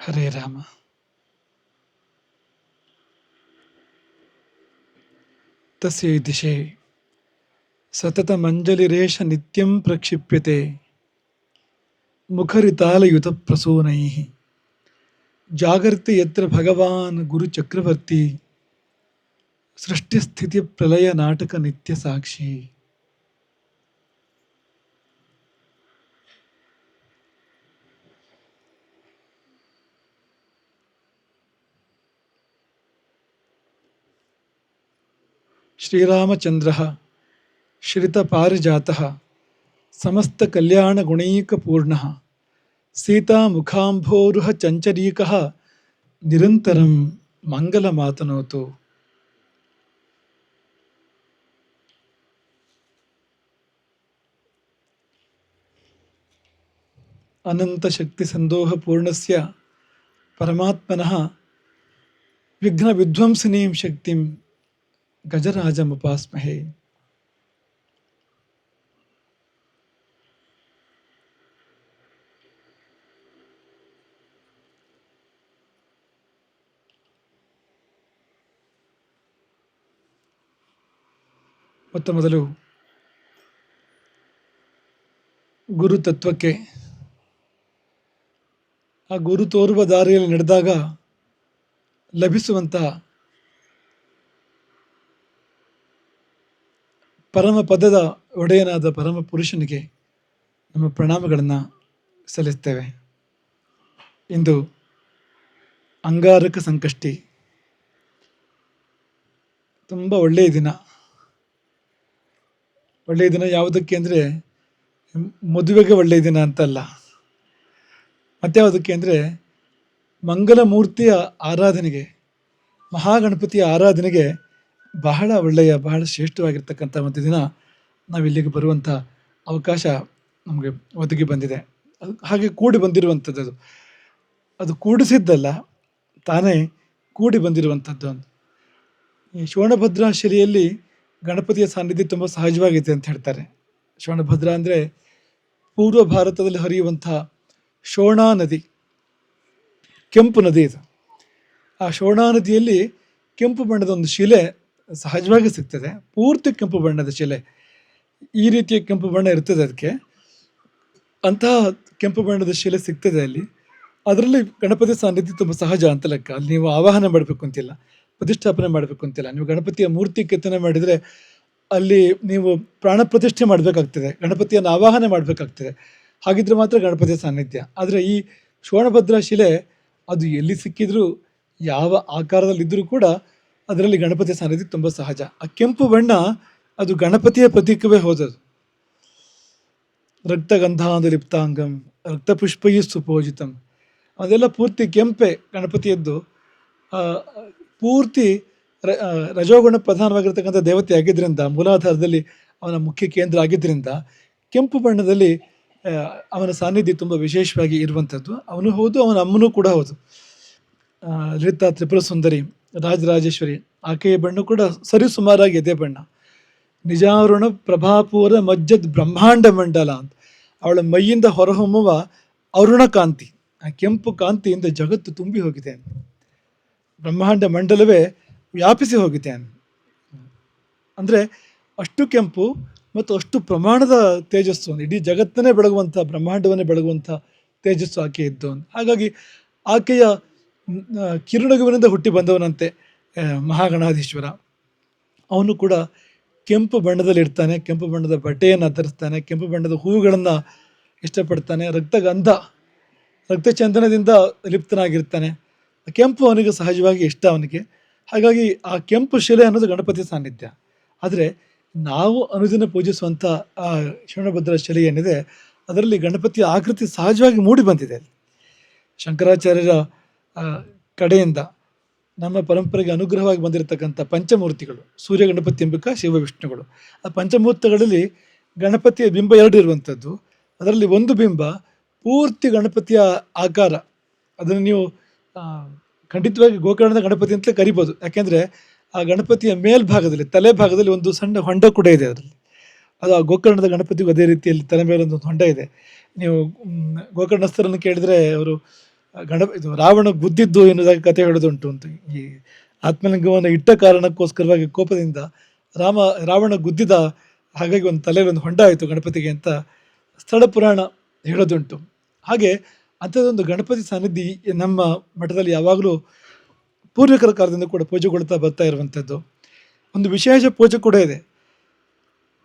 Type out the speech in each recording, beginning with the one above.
ಹರೇ ರಾಮ. ತಸ್ಯ ದಿಶೆ ಸತತಮಂಜಲಿರೇಷ ನಿತ್ಯಂ ಪ್ರಕ್ಷಿಪ್ಯತೆ ಮುಖರಿತಾಲಯುತ ಪ್ರಸೂನೈಃ ಜಾಗರ್ತಿ ಯತ್ರ ಭಗವಾನ್ ಗುರು ಚಕ್ರವರ್ತಿ ಸೃಷ್ಟಿಸ್ಥಿತಿ ಪ್ರಲಯ ನಾಟಕ ನಿತ್ಯ ಸಾಕ್ಷಿ. ಶ್ರೀರಾಮಚಂದ್ರಃ ಶ್ರಿತಪಾರಿಜಾತಃ ಸಮಸ್ತಕಲ್ಯಾಣಗುಣೈಕಪೂರ್ಣಃ ಸೀತಾಮುಖಾಂಭೋರುಹ ಚಂಚರೀಕಃ ನಿರಂತರಂ ಮಂಗಲಮಾತನೋತು. ಅನಂತಶಕ್ತಿಸಂದೋಹಪೂರ್ಣಸ್ಯ ಪರಮಾತ್ಮನಃ ವಿಘ್ನವಿಧ್ವಂಸಿನೀಂ ಶಕ್ತಿಂ ಗಜರಾಜಮುಪಾಸ್ಮಹೇ. ಮೊತ್ತ ಮೊದಲು ಗುರು ತತ್ವಕ್ಕೆ, ಆ ಗುರು ತೋರುವ ದಾರಿಯಲ್ಲಿ ನಡೆದಾಗ ಲಭಿಸುವಂತಹ ಪರಮ ಪದದ ಒಡೆಯನಾದ ಪರಮ ಪುರುಷನಿಗೆ ನಮ್ಮ ಪ್ರಣಾಮಗಳನ್ನು ಸಲ್ಲಿಸ್ತೇವೆ. ಇಂದು ಅಂಗಾರಕ ಸಂಕಷ್ಟಿ, ತುಂಬ ಒಳ್ಳೆಯ ದಿನ. ಒಳ್ಳೆಯ ದಿನ ಯಾವುದಕ್ಕೆ ಅಂದರೆ ಮದುವೆಗೆ ಒಳ್ಳೆಯ ದಿನ ಅಂತಲ್ಲ, ಮತ್ತೆ ಯಾವುದಕ್ಕೆ ಅಂದರೆ ಮಂಗಲಮೂರ್ತಿಯ ಆರಾಧನೆಗೆ, ಮಹಾಗಣಪತಿಯ ಆರಾಧನೆಗೆ ಬಹಳ ಒಳ್ಳೆಯ, ಬಹಳ ಶ್ರೇಷ್ಠವಾಗಿರ್ತಕ್ಕಂಥ ಒಂದು ದಿನ. ನಾವಿಲ್ಲಿಗೆ ಬರುವಂಥ ಅವಕಾಶ ನಮಗೆ ಒದಗಿ ಬಂದಿದೆ. ಅದು ಹಾಗೆ ಕೂಡಿ ಬಂದಿರುವಂಥದ್ದು, ಅದು ಕೂಡಿಸಿದ್ದಲ್ಲ, ತಾನೇ ಕೂಡಿ ಬಂದಿರುವಂಥದ್ದು. ಈ ಶೋಣಭದ್ರಾ ಶಿಲೆಯಲ್ಲಿ ಗಣಪತಿಯ ಸಾನ್ನಿಧ್ಯ ತುಂಬ ಸಹಜವಾಗಿದೆ ಅಂತ ಹೇಳ್ತಾರೆ. ಶೋಣಭದ್ರಾ ಅಂದರೆ ಪೂರ್ವ ಭಾರತದಲ್ಲಿ ಹರಿಯುವಂಥ ಶೋಣಾ ನದಿ, ಕೆಂಪು ನದಿ ಇದು. ಆ ಶೋಣಾ ನದಿಯಲ್ಲಿ ಕೆಂಪು ಬಣ್ಣದ ಒಂದು ಶಿಲೆ ಸಹಜವಾಗಿ ಸಿಗ್ತದೆ, ಪೂರ್ತಿ ಕೆಂಪು ಬಣ್ಣದ ಶಿಲೆ. ಈ ರೀತಿಯ ಕೆಂಪು ಬಣ್ಣ ಇರ್ತದೆ ಅದಕ್ಕೆ, ಅಂತಹ ಕೆಂಪು ಬಣ್ಣದ ಶಿಲೆ ಸಿಗ್ತದೆ ಅಲ್ಲಿ. ಅದರಲ್ಲಿ ಗಣಪತಿ ಸಾನ್ನಿಧ್ಯ ತುಂಬ ಸಹಜ ಅಂತ ಲೆಕ್ಕ. ಅಲ್ಲಿ ನೀವು ಆವಾಹನೆ ಮಾಡಬೇಕು ಅಂತಿಲ್ಲ, ಪ್ರತಿಷ್ಠಾಪನೆ ಮಾಡಬೇಕು ಅಂತಿಲ್ಲ. ನೀವು ಗಣಪತಿಯ ಮೂರ್ತಿ ಕೆತ್ತನೆ ಮಾಡಿದರೆ ಅಲ್ಲಿ ನೀವು ಪ್ರಾಣ ಪ್ರತಿಷ್ಠೆ ಮಾಡಬೇಕಾಗ್ತದೆ, ಗಣಪತಿಯನ್ನು ಆವಾಹನೆ ಮಾಡಬೇಕಾಗ್ತದೆ. ಹಾಗಿದ್ರೆ ಮಾತ್ರ ಗಣಪತಿಯ ಸಾನ್ನಿಧ್ಯ. ಆದರೆ ಈ ಶೋಣಭದ್ರಾ ಶಿಲೆ ಅದು ಎಲ್ಲಿ ಸಿಕ್ಕಿದ್ರೂ, ಯಾವ ಆಕಾರದಲ್ಲಿದ್ದರೂ ಕೂಡ ಅದರಲ್ಲಿ ಗಣಪತಿಯ ಸಾನ್ನಿಧ್ಯ ತುಂಬ ಸಹಜ. ಆ ಕೆಂಪು ಬಣ್ಣ ಅದು ಗಣಪತಿಯ ಪ್ರತೀಕವೇ ಹೋದದು. ರಕ್ತಗಂಧಾಂಧಲಿಪ್ತಾಂಗಂ ರಕ್ತಪುಷ್ಪೈ ಸುಪೂಜಿತಂ, ಅದೆಲ್ಲ ಪೂರ್ತಿ ಕೆಂಪೆ ಗಣಪತಿಯದ್ದು. ಪೂರ್ತಿ ರಜೋಗುಣ ಪ್ರಧಾನವಾಗಿರ್ತಕ್ಕಂಥ ದೇವತೆ ಆಗಿದ್ದರಿಂದ, ಮೂಲಾಧಾರದಲ್ಲಿ ಅವನ ಮುಖ್ಯ ಕೇಂದ್ರ ಆಗಿದ್ದರಿಂದ ಕೆಂಪು ಬಣ್ಣದಲ್ಲಿ ಅವನ ಸಾನ್ನಿಧ್ಯ ತುಂಬ ವಿಶೇಷವಾಗಿ ಇರುವಂಥದ್ದು. ಅವನು ಹೌದು, ಅವನ ಅಮ್ಮನೂ ಕೂಡ ಹೌದು. ಲಲಿತಾ ತ್ರಿಪುರ ಸುಂದರಿ ರಾಜರಾಜೇಶ್ವರಿ, ಆಕೆಯ ಬಣ್ಣ ಕೂಡ ಸರಿ ಸುಮಾರಾಗಿ ಎದೆ ಬಣ್ಣ. ನಿಜಾರುಣ ಪ್ರಭಾಪೂರ ಮಜ್ಜದ್ ಬ್ರಹ್ಮಾಂಡ ಮಂಡಲ ಅಂತ, ಅವಳ ಮೈಯಿಂದ ಹೊರಹೊಮ್ಮುವ ಅರುಣ ಕಾಂತಿ, ಆ ಕೆಂಪು ಕಾಂತಿಯಿಂದ ಜಗತ್ತು ತುಂಬಿ ಹೋಗಿದೆ, ಬ್ರಹ್ಮಾಂಡ ಮಂಡಲವೇ ವ್ಯಾಪಿಸಿ ಹೋಗಿದೆ. ಅಂದರೆ ಅಷ್ಟು ಕೆಂಪು ಮತ್ತು ಅಷ್ಟು ಪ್ರಮಾಣದ ತೇಜಸ್ಸು, ಇಡೀ ಜಗತ್ತನ್ನೇ ಬೆಳಗುವಂಥ, ಬ್ರಹ್ಮಾಂಡವನ್ನೇ ಬೆಳಗುವಂಥ ತೇಜಸ್ಸು ಆಕೆ ಇದ್ದು. ಹಾಗಾಗಿ ಆಕೆಯ ಕಿರುನಗುವಿನಿಂದ ಹುಟ್ಟಿ ಬಂದವನಂತೆ ಮಹಾಗಣಾಧೀಶ್ವರ. ಅವನು ಕೂಡ ಕೆಂಪು ಬಣ್ಣದಲ್ಲಿ ಇರ್ತಾನೆ, ಕೆಂಪು ಬಣ್ಣದ ಬಟ್ಟೆಯನ್ನು ಧರಿಸ್ತಾನೆ, ಕೆಂಪು ಬಣ್ಣದ ಹೂವುಗಳನ್ನು ಇಷ್ಟಪಡ್ತಾನೆ, ರಕ್ತಚಂದನದಿಂದ ಲಿಪ್ತನಾಗಿರ್ತಾನೆ. ಕೆಂಪು ಅವನಿಗೆ ಸಹಜವಾಗಿ ಇಷ್ಟ ಅವನಿಗೆ. ಹಾಗಾಗಿ ಆ ಕೆಂಪು ಶಿಲೆ ಅನ್ನೋದು ಗಣಪತಿ ಸಾನ್ನಿಧ್ಯ. ಆದರೆ ನಾವು ಅನುದಿನ ಪೂಜಿಸುವಂಥ ಆ ಶೋಣಭದ್ರಾ ಶಿಲೆ ಏನಿದೆ, ಅದರಲ್ಲಿ ಗಣಪತಿಯ ಆಕೃತಿ ಸಹಜವಾಗಿ ಮೂಡಿ ಬಂದಿದೆ. ಶಂಕರಾಚಾರ್ಯರ ಕಡೆಯಿಂದ ನಮ್ಮ ಪರಂಪರೆಗೆ ಅನುಗ್ರಹವಾಗಿ ಬಂದಿರತಕ್ಕಂಥ ಪಂಚಮೂರ್ತಿಗಳು, ಸೂರ್ಯ ಗಣಪತಿ ಎಂಬಿಕ ಶಿವ ವಿಷ್ಣುಗಳು. ಆ ಪಂಚಮೂರ್ತಿಗಳಲ್ಲಿ ಗಣಪತಿಯ ಬಿಂಬ ಎರಡು ಇರುವಂಥದ್ದು. ಅದರಲ್ಲಿ ಒಂದು ಬಿಂಬ ಪೂರ್ತಿ ಗಣಪತಿಯ ಆಕಾರ. ಅದನ್ನು ನೀವು ಖಂಡಿತವಾಗಿ ಗೋಕರ್ಣದ ಗಣಪತಿ ಅಂತಲೇ ಕರಿಬೋದು. ಯಾಕೆಂದರೆ ಆ ಗಣಪತಿಯ ಮೇಲ್ಭಾಗದಲ್ಲಿ, ತಲೆ ಭಾಗದಲ್ಲಿ ಒಂದು ಸಣ್ಣ ಹೊಂಡ ಕೂಡ ಇದೆ ಅದರಲ್ಲಿ. ಅದು ಆ ಗೋಕರ್ಣದ ಗಣಪತಿಗೂ ಅದೇ ರೀತಿಯಲ್ಲಿ ತಲೆ ಮೇಲೆ ಒಂದು ಹೊಂಡ ಇದೆ. ನೀವು ಗೋಕರ್ಣಸ್ಥರನ್ನು ಕೇಳಿದರೆ ಅವರು ಇದು ರಾವಣ ಗುದ್ದಿದ್ದು ಎನ್ನುವುದಾಗಿ ಕಥೆ ಹೇಳೋದುಂಟು ಅಂತ. ಈ ಆತ್ಮಲಿಂಗವನ್ನು ಇಟ್ಟ ಕಾರಣಕ್ಕೋಸ್ಕರವಾಗಿ ಕೋಪದಿಂದ ರಾವಣ ಗುದ್ದಿದ, ಹಾಗಾಗಿ ಒಂದು ತಲೆಯಲ್ಲಿ ಒಂದು ಹೊಂಡ ಆಯಿತು ಗಣಪತಿಗೆ ಅಂತ ಸ್ಥಳ ಪುರಾಣ ಹೇಳೋದುಂಟು. ಹಾಗೆ ಅಂಥದ್ದೊಂದು ಗಣಪತಿ ಸನ್ನಿಧಿ ನಮ್ಮ ಮಠದಲ್ಲಿ ಯಾವಾಗಲೂ ಪೂರ್ವಿಕರ ಕಾಲದಿಂದ ಕೂಡ ಪೂಜೆಗೊಳ್ತಾ ಬರ್ತಾ ಇರುವಂಥದ್ದು. ಒಂದು ವಿಶೇಷ ಪೂಜೆ ಕೂಡ ಇದೆ.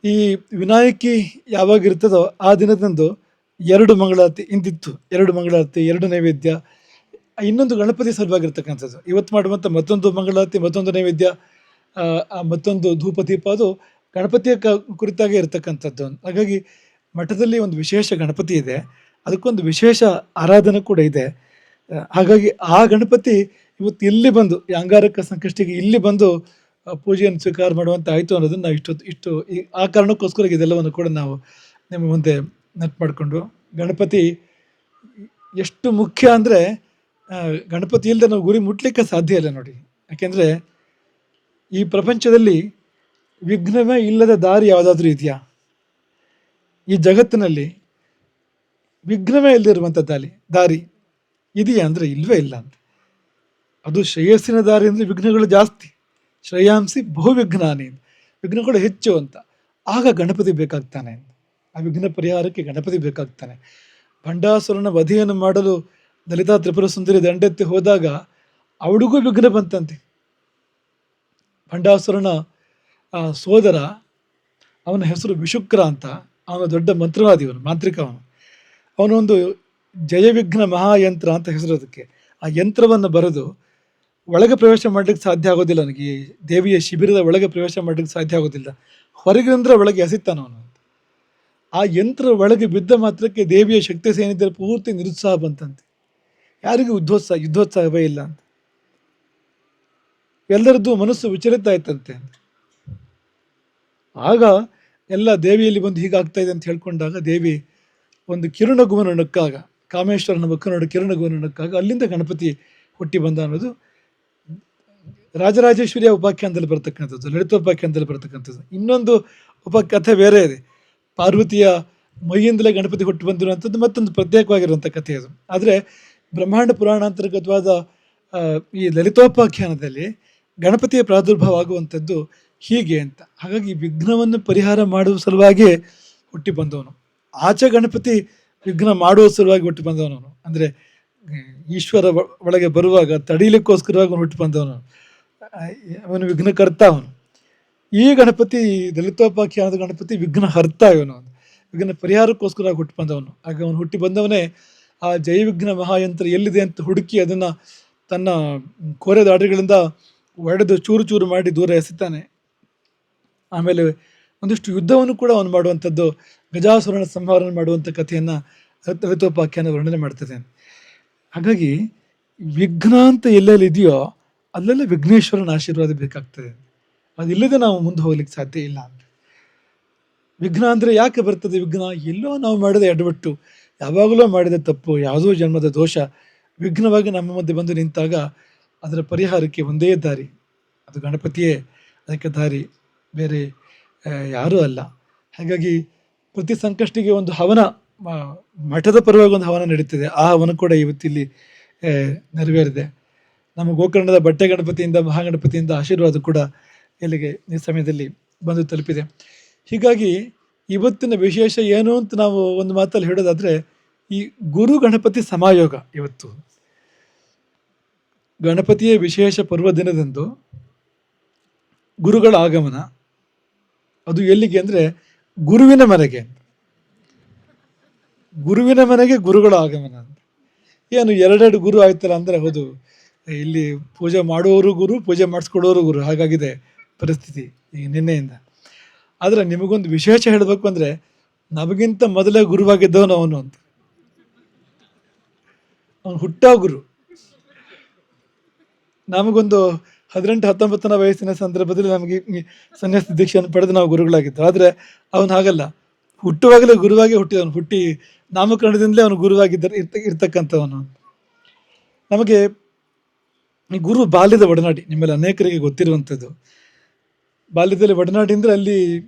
ಈ ವಿನಾಯಕಿ ಯಾವಾಗ ಇರ್ತದೋ ಆ ದಿನದಂದು 2 ಮಂಗಳಾರತಿ ಇಂದಿತ್ತು, 2 ಮಂಗಳಾರತಿ, 2 ನೈವೇದ್ಯ, ಇನ್ನೊಂದು ಗಣಪತಿ ಸಲುವಾಗಿರ್ತಕ್ಕಂಥದ್ದು. ಇವತ್ತು ಮಾಡುವಂಥ ಮತ್ತೊಂದು ಮಂಗಳಾರತಿ, ಮತ್ತೊಂದು ನೈವೇದ್ಯ, ಮತ್ತೊಂದು ಧೂಪದೀಪ, ಅದು ಗಣಪತಿಯ ಕುರಿತಾಗಿ ಇರತಕ್ಕಂಥದ್ದು. ಹಾಗಾಗಿ ಮಠದಲ್ಲಿ ಒಂದು ವಿಶೇಷ ಗಣಪತಿ ಇದೆ, ಅದಕ್ಕೊಂದು ವಿಶೇಷ ಆರಾಧನೆ ಕೂಡ ಇದೆ. ಹಾಗಾಗಿ ಆ ಗಣಪತಿ ಇವತ್ತು ಇಲ್ಲಿ ಬಂದು ಈ ಅಂಗಾರಕ ಸಂಕಷ್ಟಿಗೆ ಇಲ್ಲಿ ಬಂದು ಪೂಜೆಯನ್ನು ಸ್ವೀಕಾರ ಮಾಡುವಂತ ಆಯಿತು ಅನ್ನೋದನ್ನು ನಾವು ಇಷ್ಟು ಆ ಕಾರಣಕ್ಕೋಸ್ಕರ ಇದೆಲ್ಲವನ್ನು ಕೂಡ ನಾವು ನಿಮ್ಮ ಮುಂದೆ ನೆಟ್ ಮಾಡಿಕೊಂಡು, ಗಣಪತಿ ಎಷ್ಟು ಮುಖ್ಯ ಅಂದರೆ ಗಣಪತಿ ಇಲ್ಲದೆ ನಾವು ಗುರಿ ಮುಟ್ಲಿಕ್ಕೆ ಸಾಧ್ಯ ಇಲ್ಲ ನೋಡಿ. ಯಾಕೆಂದರೆ ಈ ಪ್ರಪಂಚದಲ್ಲಿ ವಿಘ್ನವೇ ಇಲ್ಲದ ದಾರಿ ಯಾವುದಾದ್ರೂ ಇದೆಯಾ? ಈ ಜಗತ್ತಿನಲ್ಲಿ ವಿಘ್ನವೇ ಇಲ್ಲದಿರುವಂಥ ದಾರಿ ಇದೆಯಾ ಅಂದರೆ ಇಲ್ಲವೇ ಇಲ್ಲ ಅಂತ. ಅದು ಶ್ರೇಯಸ್ಸಿನ ದಾರಿ ಅಂದರೆ ವಿಘ್ನಗಳು ಜಾಸ್ತಿ, ಶ್ರೇಯಾಂಸಿ ಬಹುವಿಘ್ನಾನಿ, ವಿಘ್ನಗಳು ಹೆಚ್ಚು ಅಂತ. ಆಗ ಗಣಪತಿ ಬೇಕಾಗ್ತಾನೆ, ಆ ವಿಘ್ನ ಪರಿಹಾರಕ್ಕೆ ಗಣಪತಿ ಬೇಕಾಗ್ತಾನೆ. ಭಂಡಾಸುರನ ವಧೆಯನ್ನು ಮಾಡಲು ಲಲಿತಾ ತ್ರಿಪುರ ಸುಂದರಿ ದಂಡೆತ್ತಿ ಹೋದಾಗ ಅವಳಿಗೂ ವಿಘ್ನ ಬಂತಂತೆ. ಭಂಡಾಸುರನ ಸೋದರ, ಅವನ ಹೆಸರು ವಿಶುಕ್ರ ಅಂತ, ಅವನ ದೊಡ್ಡ ಮಂತ್ರವಾದಿಯವನು, ಮಾಂತ್ರಿಕ. ಅವನೊಂದು ಜಯವಿಘ್ನ ಮಹಾಯಂತ್ರ ಅಂತ ಹೆಸರು ಅದಕ್ಕೆ. ಆ ಯಂತ್ರವನ್ನು ಬರೆದು ಒಳಗೆ ಪ್ರವೇಶ ಮಾಡಲಿಕ್ಕೆ ಸಾಧ್ಯ ಆಗೋದಿಲ್ಲ, ನನಗೆ ಈ ದೇವಿಯ ಶಿಬಿರದ ಒಳಗೆ ಪ್ರವೇಶ ಮಾಡಲಿಕ್ಕೆ ಸಾಧ್ಯ ಆಗೋದಿಲ್ಲ, ಹೊರಗಿನಿಂದ ಒಳಗೆ ಎಸಿತಾನವನು. ಆ ಯಂತ್ರ ಒಳಗೆ ಬಿದ್ದ ಮಾತ್ರಕ್ಕೆ ದೇವಿಯ ಶಕ್ತಿ ಸೇನಿದ್ದರೆ ಪೂರ್ತಿ ನಿರುತ್ಸಾಹ ಬಂತಂತೆ. ಯಾರಿಗೂ ಯುದ್ಧೋತ್ಸಾಹವೇ ಇಲ್ಲ ಅಂತ, ಎಲ್ಲರದ್ದು ಮನಸ್ಸು ವಿಚಲಿತ ಆಯ್ತಂತೆ. ಆಗ ಎಲ್ಲ ದೇವಿಯಲ್ಲಿ ಬಂದು ಹೀಗಾಗ್ತಾ ಇದೆ ಅಂತ ಹೇಳ್ಕೊಂಡಾಗ ದೇವಿ ಒಂದು ಕಿರುನಗುವನ್ನು ನಕ್ಕಾಗ, ಕಾಮೇಶ್ವರನ ಮಕ್ಕನೋಡು ಕಿರುನಗುವನ್ನು ನಕ್ಕಾಗ ಅಲ್ಲಿಂದ ಗಣಪತಿ ಹುಟ್ಟಿ ಬಂದ ಅನ್ನೋದು ರಾಜರಾಜೇಶ್ವರಿಯ ಉಪಾಖ್ಯಾನದಲ್ಲಿ ಬರ್ತಕ್ಕಂಥದ್ದು, ಲಲಿತೋಪಾಖ್ಯಾನದಲ್ಲಿ ಬರ್ತಕ್ಕಂಥದ್ದು. ಇನ್ನೊಂದು ಉಪಕಥೆ ಬೇರೆ ಇದೆ, ಪಾರ್ವತಿಯ ಮೈಯಿಂದಲೇ ಗಣಪತಿ ಹುಟ್ಟು ಬಂದಿರುವಂಥದ್ದು ಮತ್ತೊಂದು ಪ್ರತ್ಯೇಕವಾಗಿರುವಂಥ ಕಥೆ ಅದು. ಆದರೆ ಬ್ರಹ್ಮಾಂಡ ಪುರಾಣ ಅಂತರ್ಗತವಾದ ಈ ಲಲಿತೋಪಾಖ್ಯಾನದಲ್ಲಿ ಗಣಪತಿಯ ಪ್ರಾದುರ್ಭಾವ ಆಗುವಂಥದ್ದು ಹೀಗೆ ಅಂತ. ಹಾಗಾಗಿ ವಿಘ್ನವನ್ನು ಪರಿಹಾರ ಮಾಡುವ ಸಲುವಾಗಿ ಹುಟ್ಟಿ ಬಂದವನು. ಆಚೆ ಗಣಪತಿ ವಿಘ್ನ ಮಾಡುವ ಸಲುವಾಗಿ ಹುಟ್ಟಿ ಬಂದವನು. ಅಂದರೆ ಈಶ್ವರ ಒಳಗೆ ಬರುವಾಗ ತಡೀಲಿಕ್ಕೋಸ್ಕರವಾಗಿ ಹುಟ್ಟಿ ಬಂದವನು, ಅವನು ವಿಘ್ನಕರ್ತ. ಅವನು ಈ ಗಣಪತಿ, ದಲಿತೋಪಾಖ್ಯಾನದ ಗಣಪತಿ ವಿಘ್ನ ಹರ್ತ, ಇವನು ವಿಘ್ನ ಪರಿಹಾರಕ್ಕೋಸ್ಕರ ಹುಟ್ಟಿ ಬಂದವನು. ಆಗ ಅವನು ಹುಟ್ಟಿ ಬಂದವನೇ ಆ ಜಯವಿಘ್ನ ಮಹಾಯಂತ್ರ ಎಲ್ಲಿದೆ ಅಂತ ಹುಡುಕಿ ಅದನ್ನು ತನ್ನ ಕೋರೆ ದಾಡಿಗಳಿಂದ ಒಡೆದು ಚೂರು ಚೂರು ಮಾಡಿ ದೂರ ಎಸಿತಾನೆ. ಆಮೇಲೆ ಒಂದಿಷ್ಟು ಯುದ್ಧವನ್ನು ಕೂಡ ಅವನು ಮಾಡುವಂಥದ್ದು, ಗಜಾಸುರನ ಸಂಹಾರ ಮಾಡುವಂಥ ಕಥೆಯನ್ನು ಲಲಿತೋಪಾಖ್ಯಾನ ವರ್ಣನೆ ಮಾಡ್ತದೆ. ಹಾಗಾಗಿ ವಿಘ್ನ ಅಂತ ಎಲ್ಲೆಲ್ಲಿ ಇದೆಯೋ ಅಲ್ಲೆಲ್ಲ ವಿಘ್ನೇಶ್ವರನ ಆಶೀರ್ವಾದ ಬೇಕಾಗ್ತದೆ. ಅದಿಲ್ಲದೆ ನಾವು ಮುಂದೆ ಹೋಗ್ಲಿಕ್ಕೆ ಸಾಧ್ಯ ಇಲ್ಲ ಅಂತ. ವಿಘ್ನ ಅಂದರೆ ಯಾಕೆ ಬರ್ತದೆ? ವಿಘ್ನ ಎಲ್ಲೋ ನಾವು ಮಾಡಿದ ಎಡವಟ್ಟು, ಯಾವಾಗಲೂ ಮಾಡಿದ ತಪ್ಪು, ಯಾವುದೋ ಜನ್ಮದ ದೋಷ ವಿಘ್ನವಾಗಿ ನಮ್ಮ ಮಧ್ಯೆ ಬಂದು ನಿಂತಾಗ ಅದರ ಪರಿಹಾರಕ್ಕೆ ಒಂದೇ ದಾರಿ, ಅದು ಗಣಪತಿಯೇ ಅದಕ್ಕೆ ದಾರಿ, ಬೇರೆ ಯಾರೂ ಅಲ್ಲ. ಹಾಗಾಗಿ ಪ್ರತಿ ಸಂಕಷ್ಟಿಗೆ ಒಂದು ಹವನ, ಮಠದ ಪರವಾಗಿ ಒಂದು ಹವನ ನಡೀತಿದೆ. ಆ ಹವನ ಕೂಡ ಇವತ್ತಿಲ್ಲಿ ನೆರವೇರಿದೆ. ನಮ್ಮ ಗೋಕರ್ಣದ ಬಟ್ಟೆ ಗಣಪತಿಯಿಂದ, ಮಹಾಗಣಪತಿಯಿಂದ ಆಶೀರ್ವಾದ ಕೂಡ ಇಲ್ಲಿಗೆ ಈ ಸಮಯದಲ್ಲಿ ಬಂದು ತಲುಪಿದೆ. ಹೀಗಾಗಿ ಇವತ್ತಿನ ವಿಶೇಷ ಏನು ಅಂತ ನಾವು ಒಂದು ಮಾತಲ್ಲಿ ಹೇಳೋದಾದರೆ, ಈ ಗುರು ಗಣಪತಿ ಸಮಾಯೋಗ. ಇವತ್ತು ಗಣಪತಿಯ ವಿಶೇಷ ಪರ್ವ ದಿನದಂದು ಗುರುಗಳ ಆಗಮನ. ಅದು ಎಲ್ಲಿಗೆ ಅಂದರೆ ಗುರುವಿನ ಮನೆಗೆ. ಗುರುವಿನ ಮನೆಗೆ ಗುರುಗಳ ಆಗಮನ ಅಂತ. ಏನು ಎರಡೆರಡು ಗುರು ಆಯ್ತಲ್ಲ ಅಂದರೆ, ಹೌದು, ಇಲ್ಲಿ ಪೂಜೆ ಮಾಡುವವರು ಗುರು, ಪೂಜೆ ಮಾಡಿಸ್ಕೊಡೋರು ಗುರು, ಹಾಗಾಗಿದೆ ಪರಿಸ್ಥಿತಿ ಈಗ ನಿನ್ನೆಯಿಂದ. ಆದರೆ ನಿಮಗೊಂದು ವಿಶೇಷ ಹೇಳಬೇಕು ಅಂದರೆ, ನಮಗಿಂತ ಮೊದಲೇ ಗುರುವಾಗಿದ್ದವನು ಅವನು ಅಂತ. ಅವನು ಹುಟ್ಟೋ ಗುರು. ನಮಗೊಂದು 18-19 ವಯಸ್ಸಿನ ಸಂದರ್ಭದಲ್ಲಿ ನಮಗೆ ಸನ್ಯಾಸ ದೀಕ್ಷೆಯನ್ನು ಪಡೆದು ನಾವು ಗುರುಗಳಾಗಿದ್ದು. ಆದರೆ ಅವನು ಹಾಗಲ್ಲ, ಹುಟ್ಟುವಾಗಲೇ ಗುರುವಾಗಿ ಹುಟ್ಟಿದವನು. ಹುಟ್ಟಿ ನಾಮಕರಣದಿಂದಲೇ ಅವನು ಇರ್ತಕ್ಕಂಥವನು. ನಮಗೆ ಈ ಗುರು ಬಾಲ್ಯದ ಒಡನಾಡಿ ನಿಮ್ಮಲ್ಲಿ ಅನೇಕರಿಗೆ ಗೊತ್ತಿರುವಂಥದ್ದು. ಬಾಲ್ಯದಲ್ಲಿ ಒಡನಾಡಿ ಅಂದರೆ ಅಲ್ಲಿ